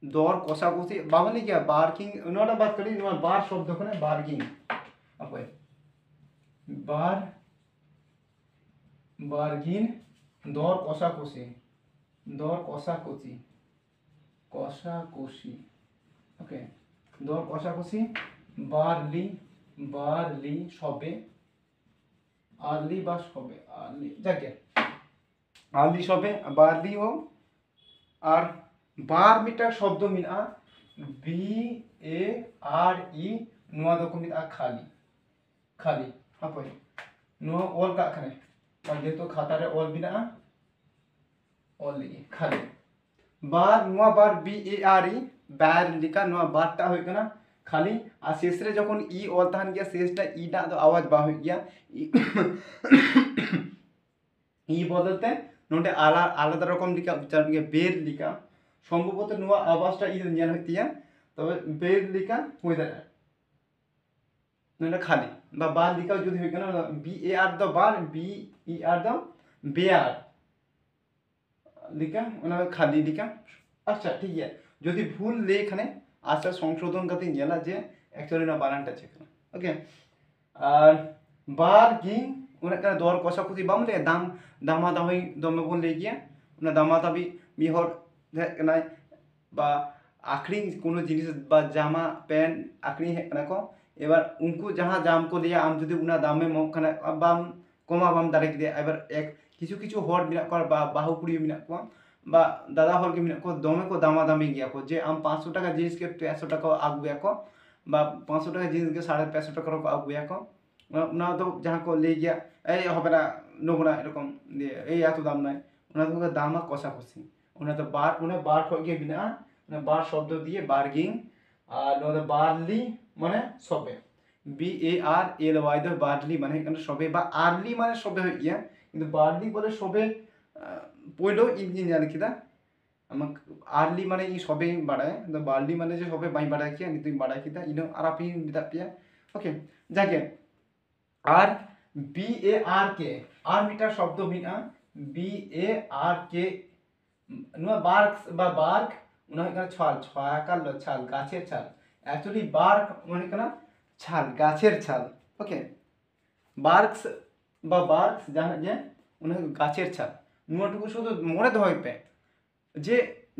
দর কষাকষি বাঙালি কি বার্কিং নটা বাদ করি বার শব্দ ওখানে বার্গিং আপনি বার বার্গিন দর কষাকষি কষাকষি ওকে দর কষাকষি বারলি সবে আরলি বা সবে আরলি যাকে আরলি সবে বারলি ও আর বার মিটার শব্দ মিনা BARE নোয়া দো মিনা খালি হাপয় নোয়া অল কা খানে যেহেতু খাতারে অল বিনা অল লিখি খালি বার নোয়া বার BARE বার লিখা নোয়া বারটা হই কেনা খালি আর শেষে যখন ই অল তাহান গিয়া শেষটা ইটা তো আওয়াজ বা হই গিয়া ই বদলতে নোটে আলাদা রকম লিখা উচ্চারণ গিয়া বের লিখা সম্ভবত নোয়া আওয়াজটা ই জ্ঞান হইতিয়া তবে বের লিখা হয়ে যায় নোটা খালি বা বার লিখা যদি হই কেন BAR দ বার BER দ বেয়ার লিখা ওনা খালি লিখা আচ্ছা ঠিক আছে যদি ভুল লে এখানে আচ্ছা সংশোধন করতে গেলা যে অ্যাকচুয়ালি না বানানটা আছে এখানে ওকে আর বার্গিং ওনা কেন দর কষাকষি বামলে দামাদামি দমে বল লে গিয়া ওনা দামাদামি মিহর নাই বা আখরিং কোনো জিনিস বা জামা প্যান্ট আখরিং হেনা को এবার উনকু যাহা দাম কো দিয়া আম যদি উনা দামে মখানে বাম কমা বাম দাঁড়ে দিয়ে এবার এক কিছু কিছু হর মিনা কর বা বাহুপুরি মিনা को বা দাদা হর কে মিনা को দমে को দামাদামি গিয়া को যে আম 500 টাকা জিনিস के 500 টাকা আগুয়া को বা 500 টাকা জিনিস के 550 টাকা को আগুয়া को না তো যাহা को লে গিয়া এই হবে না নবনা এরকম দিয়ে এই এত দাম নাই ওনা তো দামা কষাকষি ওনা তো বার খো গিয়ে বিনা ওনা বার শব্দ দিয়ে বার্গিং আর ওনা বারলি মানে সবে BARLY দ বারলি মানে এখানে সবে বা আরলি মানে সবে হই গিয়া কিন্তু বারলি বলে সবে পয়লো ইঞ্জিনিয়ার কিদা আমাক আরলি মানে ই সবে বাড়ায় তো বারলি মানে যে সবে বাই বাড়ায় কি নিতুই বাড়ায় কিদা ইনো আর আপনি বিদা পিয়া ওকে যাকে আর BARK আর মিটার শব্দ মিনা BARK নোয়া বার্ক বা বার্ক ওনা এখানে ছাল ছয়াকার ছাল গাছের ছাল অ্যাকচুয়ালি বার্ক মানে কেনা ছাল গাছের ছাল ওকে বার্কস বা বার্কস যাহা যে ওনা গাছের ছাল নোয়াটুকু শুধু মনে ধরবে যে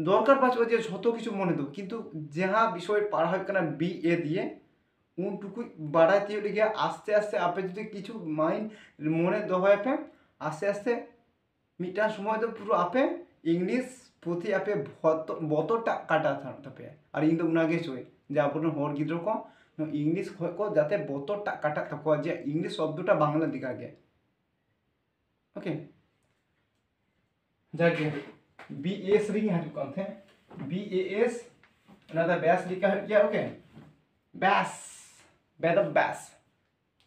দরকার পাচ্ছে যে যত কিছু মনে দেবো কিন্তু যাহা বিষয় পার হয় কেনা BA দিয়ে উনটুকু বাড়াইতে গিয়ে আস্তে আস্তে আপনি যদি কিছু মাইন্ড মনে দোহায় পে আস্তে আস্তে মিটার সময় তো পুরো আপে ইংলিশ প্রতি আপে বতটা কাটা থাকবে আর ইন্দু উনাগে চই যে আপনার হর গিদ্র को ইংলিশ को যাতে বতটা কাটা থাকো যে ইংলিশ শব্দটা বাংলা দিকে আগে ওকে যাকে BAS ring হাটু কনথে BAS another bass लिखा है क्या ओके bass बेद bass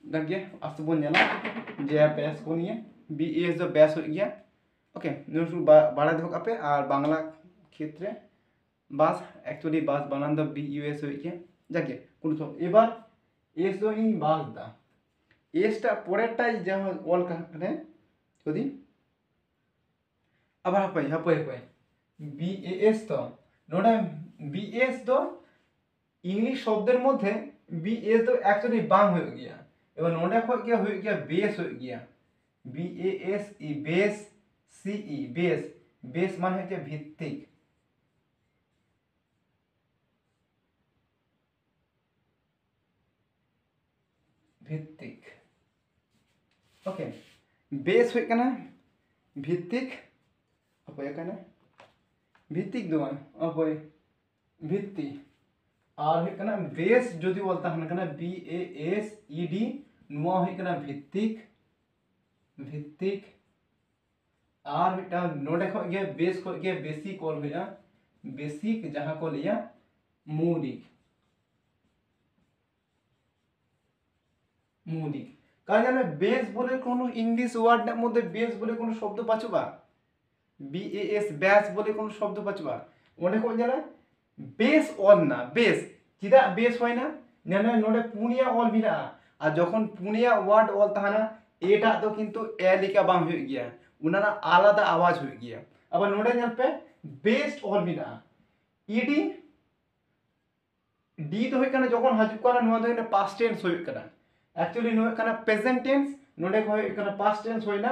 देखिए आज बोल जाना जे bass को नहीं है BAS जो bass हो गया ओके नुसु बड़ा देखो आपे और बांग्ला क्षेत्र बास एक्चुअली बास बानान द BUS हो गया যাকে কোন তো এবার এস তো ইন বাস দা এসটা পরেরটাই যেমন অল কানে যদি আবার হাপাই BAS তো নোটা BS তো ইংলিশ শব্দের মধ্যে BS তো অ্যাকচুয়ালি বাং হয়ে গিয়া এবার নোটা হয়ে গিয়া বেস হয়ে গিয়া BAS ই বেস CE বেস বেস মানে হচ্ছে ভিত্তিক ভিত্তিক ওকে বেস হয়ে কেনা ভিত্তিক অপয় কেনা ভিত্তিক দোয়ান অপয় ভিত্তি আর হয়ে কেনা বেস যদি বলতা হন কেনা BASED নোয়া হয়ে কেনা ভিত্তিক ভিত্তিক আর এটা নোটে खो गया बेस खो गया बेसिक और गया बेसिक जहां को लिया मौलिक মৌলিক কারণ জানে বেস বলে কোনো ইংলিশ ওয়ার্ডের মধ্যে বেস বলে কোনো শব্দ পাচ্ছবা BAS ব্যাস বলে কোনো শব্দ পাচ্ছবা মনে কোন জানা বেস অল না বেস চিদা বেস হয় না জানে নোটে পুনিয়া অল বিনা আর যখন পুনিয়া ওয়ার্ড অল তাহানা এটা তো কিন্তু এ লিকা বাং হয়ে গিয়া উনানা আলাদা আওয়াজ হয়ে গিয়া আবার নোডে ñel पे বেস্ট অল মিনা ইডি ডি তো হয়ে কানা যখন হাজুক কানা নোয়া তো এটা পাস্ট টেন্স হয়ে কানা एक्चुअली নোয়া কানা প্রেজেন্ট টেন্স নোডে হয়ে কানা পাস্ট টেন্স হইনা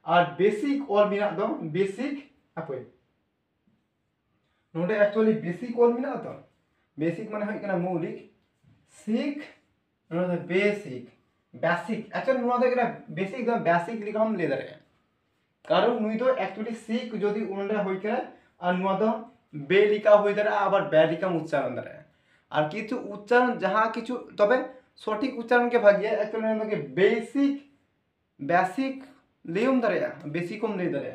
আর বেসিক অল মিনা তো বেসিক আপই নোডে एक्चुअली बेसिक অল মিনা তো বেসিক মানে হয়ে কানা মৌলিক সিক নোডে বেসিক बेसिक एक्चुअली নোয়া তো বেসিক দ বেসিক লিখা हम ले दरे কারণ নুই তো एक्चुअली সিক যদি উনডে হই কানা আর নোয়া তো বে লিখা হই দরে আবার বে লিখা উচ্চারণ দরে আর কিছু উচ্চারণ যাহা কিছু তবে সঠিক উচ্চারণকে ভাগিয়ে एक्चुअली আমাকে বেসিক বেসিক লিয়ম দরে বেসিকম লে দরে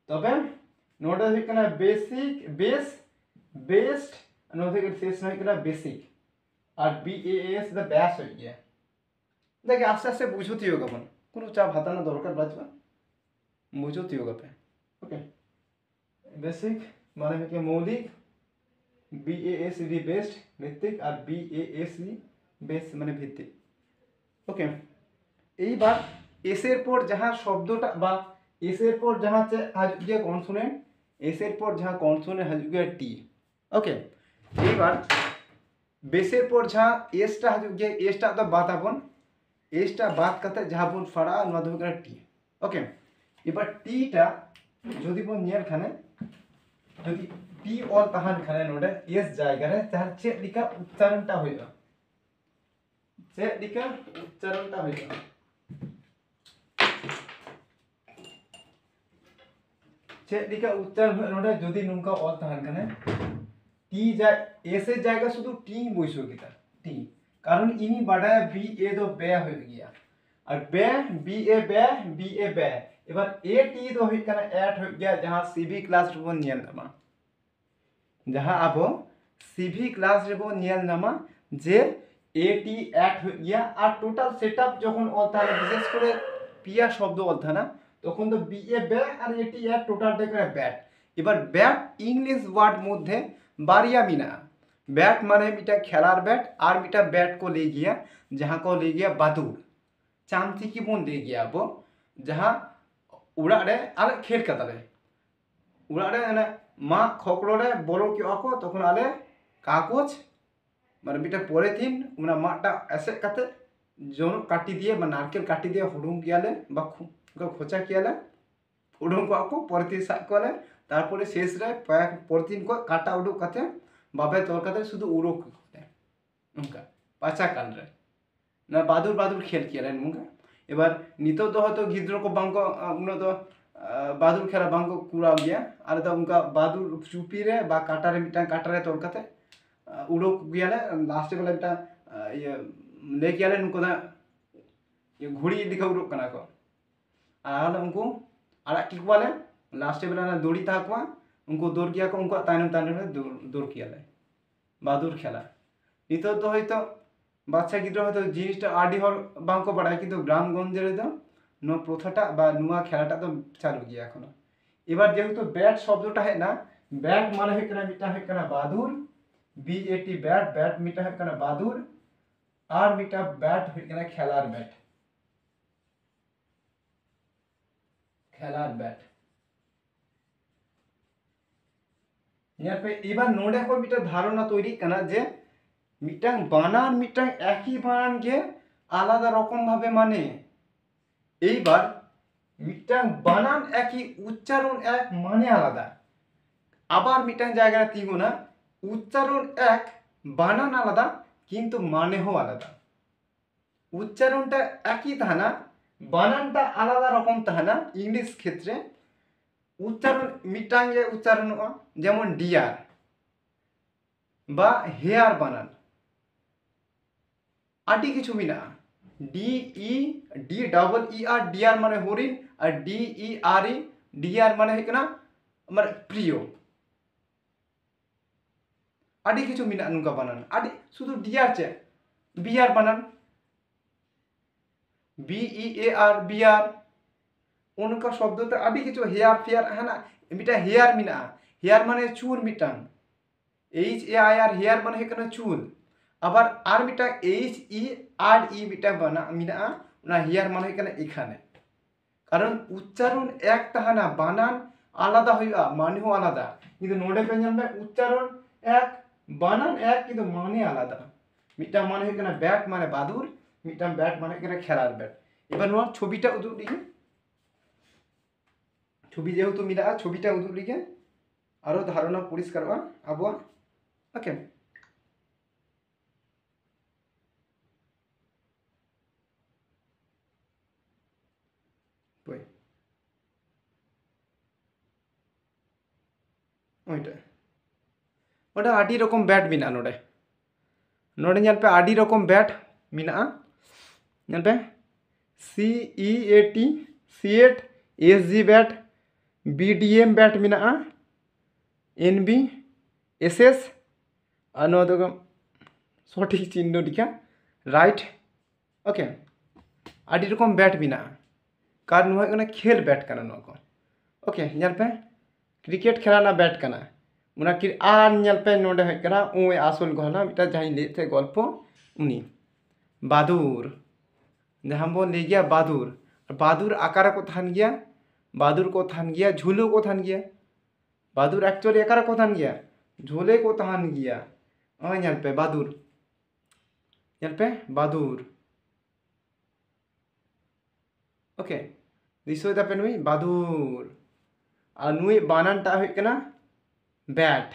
তবে নোডে হই কানা বেসিক বেস বেস্ট নোডে के শেষ হই কানা বেসিক আর বি এ এস द বেস হই গিয়া দেখে আস্তে আস্তে বুঝতে হবে কোন কোনো চাপ হাতানো দরকার বাজবা বুঝতে হবে पे ओके बेसिक মানে হচ্ছে মৌলিক BASD বেস্ট ভিত্তিক আর BASD বেস মানে ভিত্তিক ওকে এইবার এস এর পর যাহা শব্দটা বা এস এর পর যাহা আছে হাজুগিয়া কনসোনেন্ট এস এর পর যাহা কনসোনেন্ট হাজুগিয়া টি ওকে এইবার বেসের পর যাহা এসটা হাজুগিয়া এসটা তো বাতাবন এসটা বাদ কাতে যাহা বন ফাড়া মাধ্যমিক টি ওকে এবার টিটা যদি বন নিয়ার খানে যদি টি অল তাহান খানে নোডে এস জায়গা রে তার চেক লিখা উচ্চারণটা হইলো চেক লিখা উচ্চারণটা হইলো চেক লিখা উচ্চারণ নোডে যদি নুনকা অল তাহান খানে টি যায় এস এর জায়গা শুধু টি বইসো কিতা টি কারণ ইনি বাড়ায় বি এ তো বে হয়ে গিয়া আর বে বি এ বে এবার এ টি তো হই কানা এট হই গিয়া जहां सीवी क्लास रे बन नियल नामा जहां अब सीवी क्लास रे बन नियल नामा जे ए टी एट হই গিয়া আর টোটাল সেটআপ যখন অল তাহলে বিশেষ করে পিয়া শব্দ অল থানা তখন তো বি এ বে আর এ টি এট টোটাল দেখে ব্যাট এবার ব্যাট ইংলিশ ওয়ার্ড মধ্যে বারিয়া মিনা ব্যাট মানে মিটা খেলার ব্যাট আর মিটা ব্যাট को ले गया जहां को ले गया बादुर चामची की बोन ले गया अब जहां उड़ा रे आले खेल कताले उड़ा रे ना मा खोकलो रे बोलो कि आको तखन आले कागज माने मिटा पॉलिथिन उना माटा ऐसे कते जोन काटी दिए बा नारकेल काटी दिए हुडुम कियाले बा खोचा कियाले हुडुम को आको पॉलिथिन सा कोले तारपरे शेष रे पॉलिथिन को काटा उडुक कते बाबे तोर कते शुधु उड़ोक कते उनका पाचा कान रे ना बादुर बादुर खेल कियाले उनका এবার নিতো তো হয়তো গিদ্র কো বাঙ্ক উন্নত বাদুর খেলা বাঙ্ক কুড়া গিয়া আর তো উনকা বাদুর চুপিরে বা কাটারে মিটা কাটারে তরকাতে উড়ো গিয়ালে লাস্টে বেলা একটা ইয়ে লে গিয়ালে নুকো না ये घुड़ी दिखा उड़ो कना को আর উনকো আর কি কোয়ালে লাস্টে বেলা না দড়ি থাকবা উনকো দৌড় গিয়া কো উনকো তাইনম তাইনম দৌড় কিয়ালে বাদুর খেলা নিতো তো হয়তো বাচ্চা গিদ্র হয়তো জিনিসটা আডি হর বাঙ্ক বাড়ায় কিন্তু গ্রামগঞ্জের তো নো প্রথাটা বা নুয়া খেলাটা তো চালু গিয়া এখনো এবার যেহেতু ব্যাট শব্দটা হয় না ব্যাট মানে হয় কেনা মিটা হয় কেনা বাদুর B A T bat bat মিটা হয় কেনা বাদুর আর মিটা ব্যাট হয় কেনা খেলার ব্যাট খেলার ব্যাট ইয়ার পে এবার নোডে কো মিটা ধারণা তৈরি কেনা যে মিটাং বানান মিটাং একই বানানকে আলাদা রকম ভাবে মানে এইবার মিটাং বানান একই উচ্চারণ এক মানে আলাদা আবার মিটাং জায়গায় তিগো না উচ্চারণ এক বানান আলাদা কিন্তু মানেও আলাদা উচ্চারণটা একই তাহানা বানানটা আলাদা রকম তাহানা ইংলিশ ক্ষেত্রে উচ্চারণ মিটাঙ্গে উচ্চারণ যেমন ডিয়ার বা হেয়ার বানান আটি কিছু মিনা D E D double E R deer মানে হরিণ আর ডি ই আর ই ডিয়ার মানে হয় কেনা মানে প্রিয় আটি কিছু মিনা নুকা বানান আটি শুধু ডিয়ার চে বিয়ার বানান বি ই এ আর বিয়ার उनका शब्द तो अभी किचु हेयर फेयर है ना मिटा हेयर मिना हेयर माने चूल मिटांग H A I R hair माने है कना चूल আবার আর মিটা এইচ ই আর ই মিটা বানা মিনা না হিয়ার মানে কেন এখানে কারণ উচ্চারণ এক তাহানা বানান আলাদা হইয়া মানেও আলাদা কিন্তু নোডে পে জানবে উচ্চারণ এক বানান এক কিন্তু মানে আলাদা মিটা মানে হই কেন ব্যাট মানে বাদুর মিটা ব্যাট মানে কেন খেলার ব্যাট এবার নোয়া ছবিটা উদুগ দিকে ছবি যেহেতু মিলা ছবিটা উদুগ দিকে আরো ধারণা পরিষ্কার হওয়া আবহাওয়া ওকে ওইটা ওটা আডি রকম ব্যাট মিনা নোডে নোडे ñल पे आडी रकम बैट मिना ñल पे CEAT CET SG bat BDM bat मिना NB SS अनोदगम सঠিক চিহ্ন লিখা রাইট ওকে আডি রকম ব্যাট মিনা কার নয় কানা খেল ব্যাট কানা নকো ওকে ñल पे क्रिकेट खेलाना बैट काना उना कि आर ñल पे नोडे है करा ओए आसल गहना मिटा जाई लेते गल्प उनी बादुर जहां बो ले गया बादुर बादुर आकार को थान गया बादुर को थान गया झूलो को थान गया बादुर एक्चुअली आकार को थान गया झोले को थान गया ओए ñल पे बादुर ओके दिसो दा पे नुई बादुर और नुई बानानटा हुई कना बैट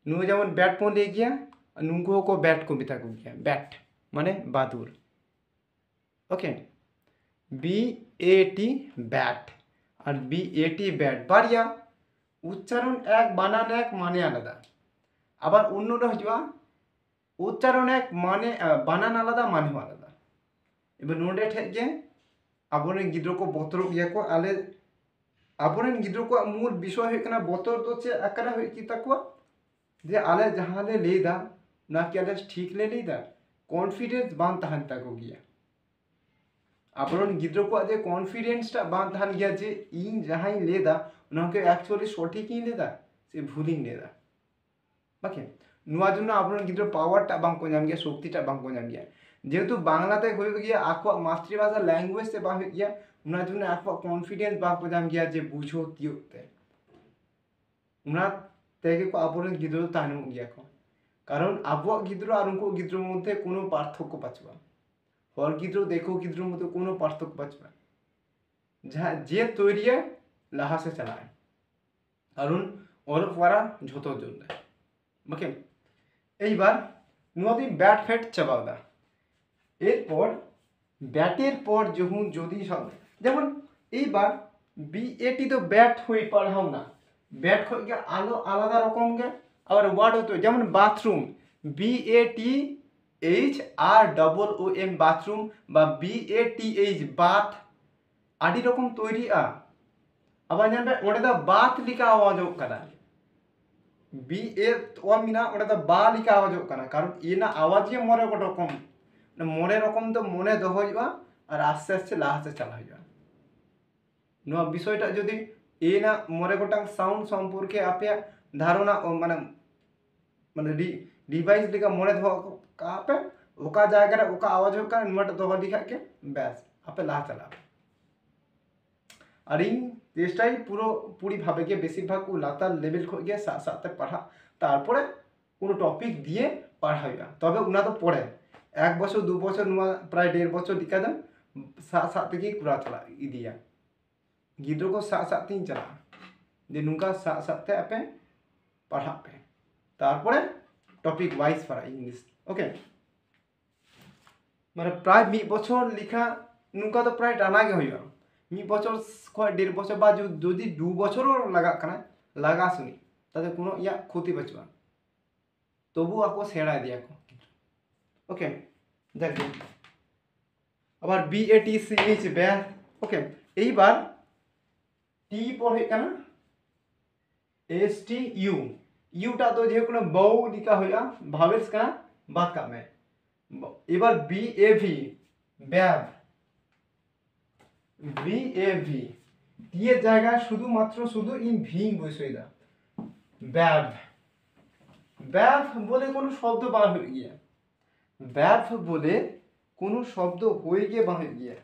नुई जेमन बैट पो ले गया नुंको को बैट को मिता को गया बैट माने बादुर ओके BAT बैट और BAT बैट बारिया उच्चारण एक बानान एक माने आलादा আবার অন্যটা হইবা উচ্চারণ এক মানে বানান আলাদা মানে আলাদা এবার নোডে ঠেকে আবরেন গিদ্র को বতর ইয়া को আলে আবরেন গিদ্র को মূল বিষয় হই কানা বতর তো চে আকারা হই কি তাকো যে আলে জাহালে লেদা না কি আলে ঠিক ले লেদা কনফিডেন্স বান তাহান তাকো গিয়া আবরেন গিদ্র को যে কনফিডেন্সটা বান তাহান গিয়া যে ইন জাহাই লেদা উনাকে অ্যাকচুয়ালি সঠিকই লেদা সে ভুলিং লেদা ओके नुआ जुना आपन गिद्र पावरटा बांग को नाम गया शक्तिटा बांग को नाम गया जेहेतु बांग्लाते होय गया आको मातृभाषा लैंग्वेज से बांग गया उना जुना आको कॉन्फिडेंस बांग को नाम गया जे बुझो तियोते उना तेगे को आपन गिद्र तानु गया को कारण आबो गिद्र और उनको गिद्र मध्य कोनो पार्थक्य पाचबा हर गिद्र देखो गिद्र मध्य कोनो पार्थक्य पाचबा जहां जे तैरिया लाहा से चलाए कारण और परा झोतो जोंदे ओके এইবার নদী ব্যাট ফেট চাবাওদা এরপর ব্যাটের পর যখন যদি যেমন এইবার BAT তো ব্যাট হয়ে পড়াও না ব্যাট হয়ে গিয়ে আলো আলাদা রকম গে আবার ওয়ার্ড হতো যেমন বাথরুম BATHROOM বাথরুম বা BATH বাথ আদি রকম তৈরি আবার জানবে ওটা দা বাথ লিখা আওয়াজ হোক কানা BA तो मिना ओटा दा बा लिखा आवाज होना कारण एना आवाज ये मोरे को रकम मोरे रकम तो मने दो हइबा और आस्ते आस्ते लाहा से चला हइबा नो विषयटा जदि एना मोरे गोटां साउंड सम्पर्के आपे धारणा माने माने डिवाइस लिखा मने दो आपे ओका जायगा रे ओका आवाज होका नोटा दो लिखा के बस आपे लाहा चला और इन চেষ্টাই পুরোপুরি ভাবে গিয়ে বেশিরভাগ লাতার লেভেল খো গিয়ে সাথে পড়া তারপরে কোনো টপিক দিয়ে পড়াইবা তবে উনা তো পড়ে এক বছর দু বছর নুয়া প্রায় 1.5 বছর দিকা দেন সাথে কি পুরা চলা ইদিয়া गिद्रो को साथ तीन चला जे नुका साथ आपे पढ़ा पे तारपरे टॉपिक वाइज पढ़ा इंग्लिश ओके माने प्राय 1 বছর লিখা নুকা तो प्राय टाना गे होइबा 1 বছর 1.5 বছর বা যদি 2 বছরও লাগা কানা লাগা শুনি তাতে কোনো ইয়া ক্ষতি বাঁচবা তবু আপো সেড়া দিয়া কো ওকে দেখো আবার BATCH ব্যাস ওকে এইবার टी পড়ে কানা STU ইউটা তো যে কোনো বউ লিখা হইয়া ভাবেস কানা বাকা মে এবার BAV ব্যাব BAV দিয়ে জায়গা শুধুমাত্র শুধু ইন ভিং বসইদা ব্যাব ব্যাব বলে কোনো শব্দ বার হয়ে গিয়া verb বলে কোনো শব্দ হয়ে গিয়ে বা হয়ে গিয়ে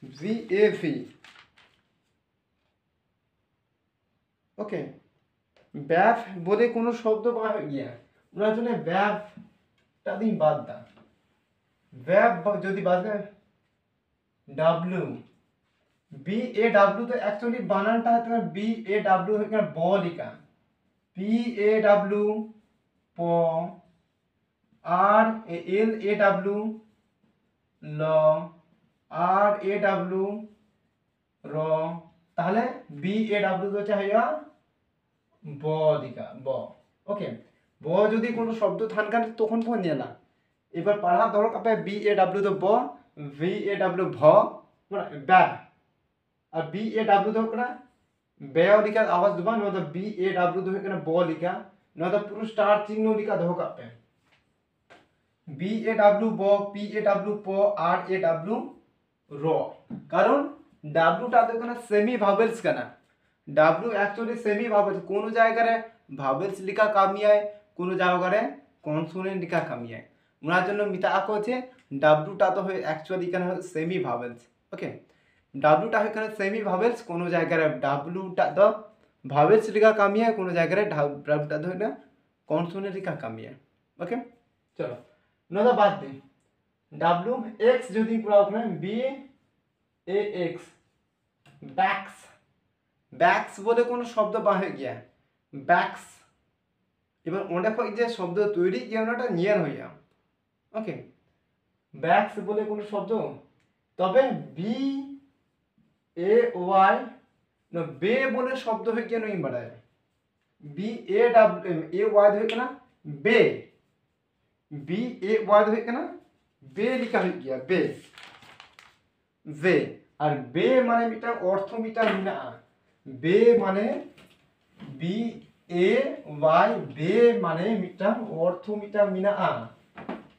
VAV ওকে verb বলে কোনো শব্দ বা হয়ে গিয়ে ওনার জন্য verb-টা দিন বাদ দা verb যদি বাদ দেয় W BAW তো অ্যাকচুয়ালি বানানটা হতে পারে BAW হয়ে গেল ব লিখা PAW প RLAW ল RAW র তাহলে BAW তো চাহিয়া ব লিখা ব ওকে ব যদি কোনো শব্দ থানকান তখন ফোন নিয়ে না এবার পড়া ধরো আপে BAW তো ব VAW ভ ব্যাব আর BAW তো করা বেও লিখা আওয়াজ দবা নো তো BAW তো কেন ব লিখা নো তো পুরো স্টার চিহ্ন লিখা ধো কাপে BAW ব PAW প RAW র কারণ W টা তো কেন সেমি ভাবেলস কেন W অ্যাকচুয়ালি সেমি ভাবেলস কোন জায়গায় ভাবেলস লিখা কামিয়ায় কোন জায়গায় কনসোনেন্ট লিখা কামিয়ায় ওনার জন্য মিতা আক আছে W টা তো হয় অ্যাকচুয়ালি কেন সেমি ভাবেলস ওকে W টা হয় কেন সেমি ভাবেলস কোন জায়গায় W টা তো ভাবেলস লিখা কামিয়ায় কোন জায়গায় W টা তো না কনসোনেন্ট লিখা কামিয়ায় ওকে চলো নদা বাদ দে W X যদি পুরা ওখানে BAX ব্যাক্স ব্যাক্স বলে কোনো শব্দ বাহে গিয়া ব্যাক্স এবার ওটা কই যে শব্দ তৈরি গিয়া ওটা নিয়ার হইয়া ওকে ব্যাক্স বলে কোনো শব্দ তবে BAY না বে বলে শব্দ হই গিয়া নই বাড়ায় BAY হই কেনা বে BAY হই কেনা বে লিখা হই গিয়া বে বে আর বে মানে মিটা অর্থ মিটা মিনা বে মানে BAY বে মানে মিটা অর্থ মিটা মিনা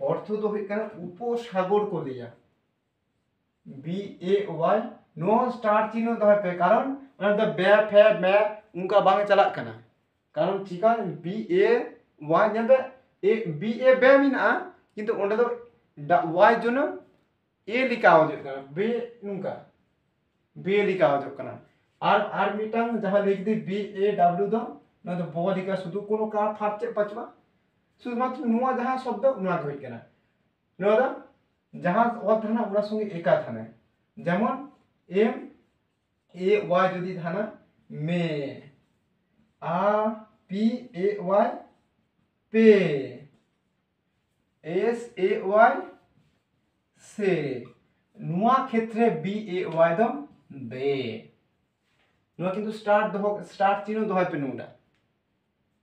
অর্থ তো হই কেনা উপসাগর কলিয়া BAY नो स्टार चिन्ह दो पे कारण মানে তো বে ফে মে উনকা বাং চালাক কানা কারণ চিকান BAY যাবে BA বে মিনা কিন্তু ওটা তো y জন্য a লিখা হয়ে কানা বে উনকা বে লিখা হয়ে কানা আর মিটাং যাহা লিখ দি BAW দো না তো ব লিখা শুধু কোনো কা ফারচে পাচবা শুধুমাত্র নোয়া যাহা শব্দ নোয়া হই কানা নোয়া যাহা অথানা ওরা সঙ্গে একা থানে যেমন MAY যদি থানা মে PAY পে SAY সে নোয়া ক্ষেত্রে BAY দম বে নোয়া কিন্তু স্টার চিহ্ন দহাই পে নোটা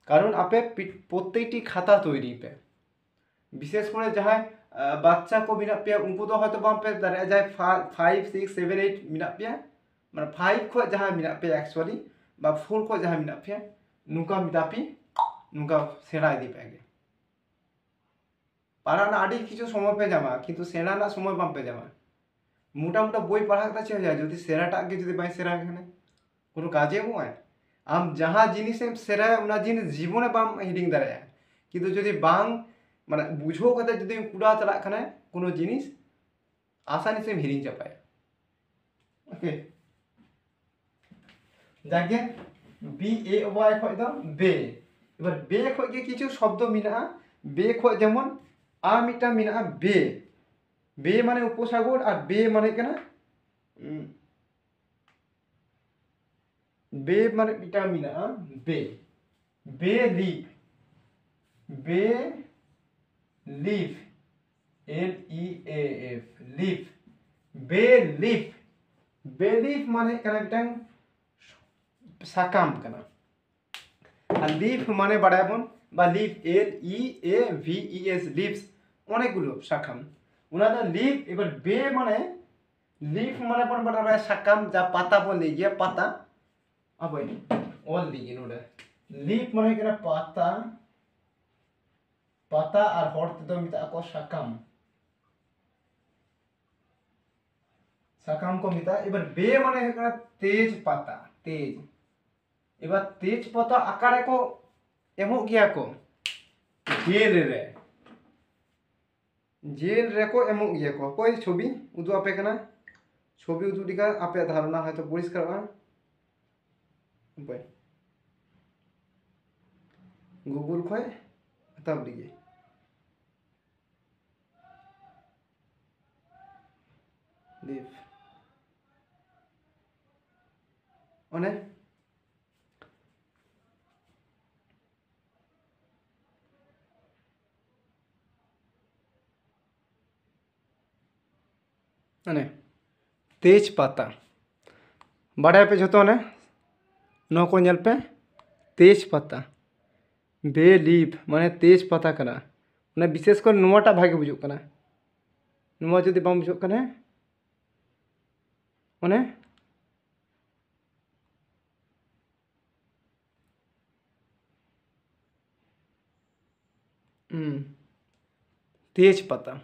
কারণ আপে প্রত্যেকটি খাতা তৈরি পে বিশেষ করে যাহাই বাচ্চা को मिना पे उनको तो হয়তো বাম पे দাঁড়া যায় 5 6 7 8 মিনা पे মানে 5 को जहां मिना पे एक्चुअली বা 4 को जहां मिना पे नुका मिना पे नुका সেরা দি পেগে পারা না আডি কিছু সময় পে জামা কিন্তু সেরা না সময় বাম পে জামা মোটা বই পড়াটা ছে যায় যদি সেরাটা আগে যদি বাই সেরা এখানে কোনো কাজে হয় আম যাহা জিনিসে সেরা ওনা জিনিস জীবনে বাম হিডিং দাঁড়ায় কিন্তু যদি বাং মানে বুঝো কথা যদি পুরা চালাক খানে কোনো জিনিস আসানি से हिरिंग चापाय ओके जागे BAY খয় দাও বে এবার বে খয় গিয়ে কিছু শব্দ মিনা বে খয় যেমন মিটা মিনা বে বে মানে উপসাগর আর বে মানে কেনা বে মানে মিটা মিনা বে বে লিভ বে লিভ LEAF লিভ বে লিভ বে লিভ মানে কেন মিটাং সাকাম কেন আর লিভ মানে বাড়াবন বা লিভ LEAVES লিভস অনেকগুলো শাখাম ওনারা লিভ এবার বে মানে লিভ মানে পন বাড়াবে শাকাম যা পাতা বলে গিয়া পাতা আবই অল দিগি নোডে লিভ মানে কেন পাতা পাতা আর হরতে তো মিতা को শাকাম শাকাম को মিতা এবার বে মানে কেন তেজ পাতা তেজ এবার তেজ পাতা আকারে को এমো গিয়া को গেল রে जेल रेको एमो गया को कोई छवि उदू आपे कना छवि उदू दिका आपे धारणा है तो परिष्कार गूगल खय तब लिए लिव ओने अने तेज पाता बाड़ा पे जो ने नो को नेल पे तेज पाता बे लीफ माने तेज पाता कना माने विशेष कर नुआटा भागे बुझुक कना नुआ जदि बाम बुझुक कना माने तेज पाता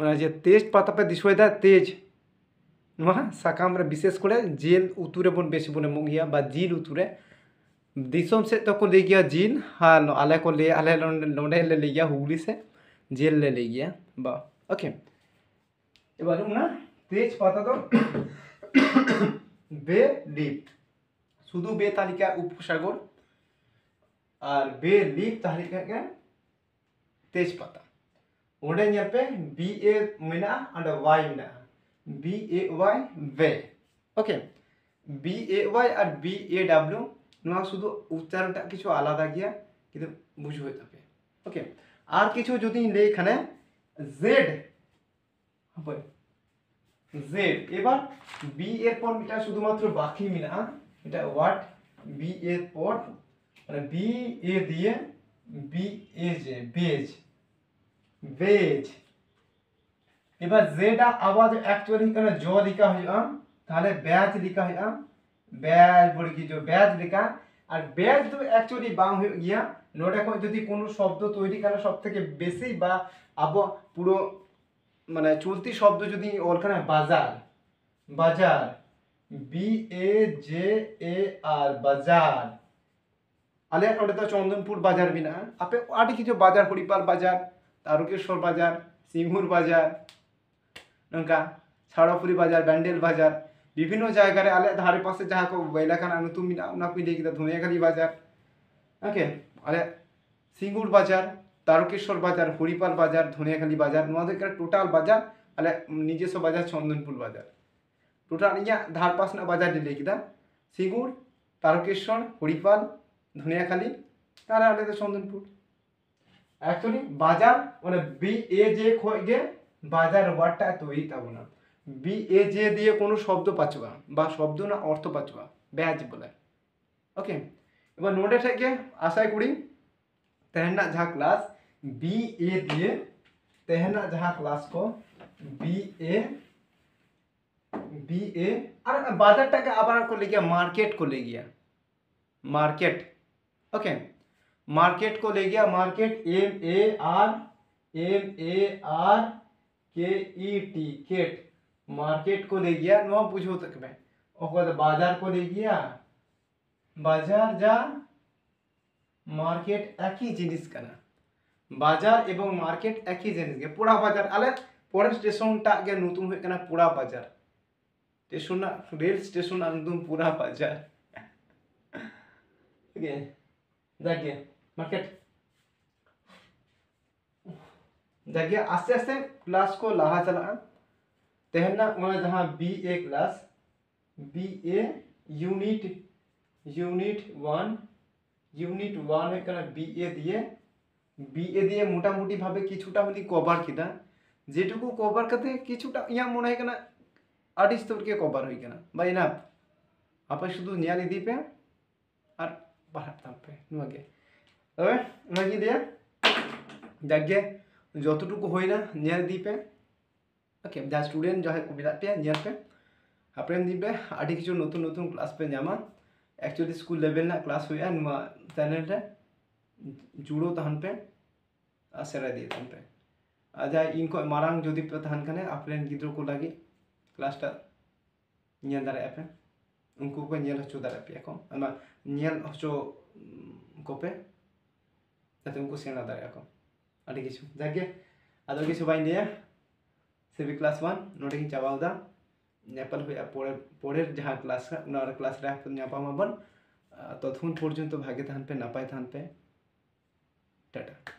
माने जे तेज पाता पे दिसोयदा तेज नुआ साकाम रे विशेष करे जेल उतु रे बन बेसी बन एमोगिया बा जिल उतु रे दिसोम से तो को ले गया जिल हाँ आले को ले आले नोडे ले गया हुगली से जेल ले गया बा ओके এবার না তেজ পাতা তো বে লিফ শুধু বে তালিকা উপসাগর আর বে লিফ তালিকা के तेज पाता ओडे ᱧᱮᱞ पे बी ए मेना और वाई मेना बी ए वाई वे ओके बी ए वाई और बी ए डब्ल्यू नुआ शुधु उच्चारणटा किछु आलादा गया किन्तु बुझो হয়ে যাবে ओके আর কিছু যদি লে এখানে জেড হবে জেড এবার বি এর পর এটা শুধুমাত্র বাকি মিনা এটা হোয়াট বি এর পর মানে বি এ দিয়ে বি এ যে বেজ বেজ এবার জেডা আওয়াজ অ্যাকচুয়ালি এখানে জ লিখা হইয়া তাহলে ব্যাজ লিখা হইয়া ব্যাজ বলি কি যে ব্যাজ লিখা আর ব্যাজ তো অ্যাকচুয়ালি বাং হয়ে গিয়া নোট এখন যদি কোনো শব্দ তৈরি করা সবথেকে বেশি বা আবো পুরো মানে চলতি শব্দ যদি ওখানে বাজার বাজার বি এ জে এ আর বাজার আলে ওটা তো চন্দনপুর বাজার বিনা আপে আটি কিছু বাজার হরিপাল বাজার তারকেশ্বর বাজার সিংহুর বাজার নঙ্কা ছাড়াপুরি বাজার ব্যান্ডেল বাজার বিভিন্ন জায়গায় আলে ধারে পাশে যাহা কো এলাকানা নতুন মিনা না কই দেখি ধুনিয়াখালী বাজার ওকে আলে সিঙ্গুর বাজার तारकेश्वर बाजार हरिपाल बाजार धनियाखाली बाजार टोटाल बाजार आले निजेस्व बाजार चंदनपुर बाजार टोटाल इया धार पासना बाजार दिले किदा सिंगुर तारकेश्वर हरिपाल धनियाखाली तारे आले तो चंदनपुर एक्चुअली बाजार माने बी ए जे खोगे बाजार वार्डटा तৈরি ताबना बी ए जे दिए कोनो शब्द पाचुआ बा शब्द ना अर्थ पाचुआ ব্যাজ বলে ओके এবার নোটে থেকে আশা করি तेहना जहाँ क्लास बी ए दिए तेहना जहाँ क्लास को बी ए अरे बाजार टाके आबार को ले गया मार्केट को ले गया मार्केट ओके मार्केट को ले गया मार्केट एम ए आर के ई टी केट मार्केट को ले गया नो पूछो तक में और बाजार को ले गया बाजार जा मार्केट एक ही जिनिस कना बाजार एवं मार्केट एक ही जिनिस के पूरा बाजार आले परे स्टेशन टा के नतुन हुए कना पूरा बाजार स्टेशन रेल स्टेशन एकदम पूरा बाजार ओके जागे मार्केट जागे आस्ते आस्ते क्लास को लाहा चला तेहना माने जहां B A class B a unit 1 है कना बी ए दिए मोटामुटी भावे किछुटा हली कवर किदा जेटुकु कवर करते किछुटा इया मने है कना आर्टिस्ट स्तोर के कवर होई कना बा इनाफ आपे शुधु न्याल इदी पे और बाहर ताम पे नुगे तबे नुगे दिया जागे যতটুকু হই না न्याल दी पे ओके जा स्टूडेंट जो है को बिदा पे न्याल पे आपन दिबे आडी किछु नतुन नतुन क्लास पे जामा एक्चुअली स्कूल लेवल ना क्लास हुआ नुआ चैनल रे जुड़ो तहन पे आसेरा दिए तहन पे आजा इनको मारांग जदि पे तहन कने आपन गिद्रो को लागी क्लास टा ᱧᱮᱞ ᱫᱟᱲᱮᱭᱟᱜᱼᱟ ᱯᱮ उनको को ᱧᱮᱞ ᱦᱚᱪᱚ ᱫᱟᱲᱮᱭᱟᱜ ᱯᱮᱭᱟ ᱠᱚ ᱟᱢᱟ ᱧᱮᱞ ᱦᱚᱪᱚ ᱠᱚᱯᱮ ᱡᱟᱛᱮ उनको सेना दाड़ा को आड़ी किछु जागे आदो किछु बाई निया सिविक क्लास 1 नोटे की चाबावदा नेपल हुआ पड़े जहाँ क्लास क्लास रे नापामाबन ततक्षण पर्यन्त भागे थान पे नापाय थान पे टाटा।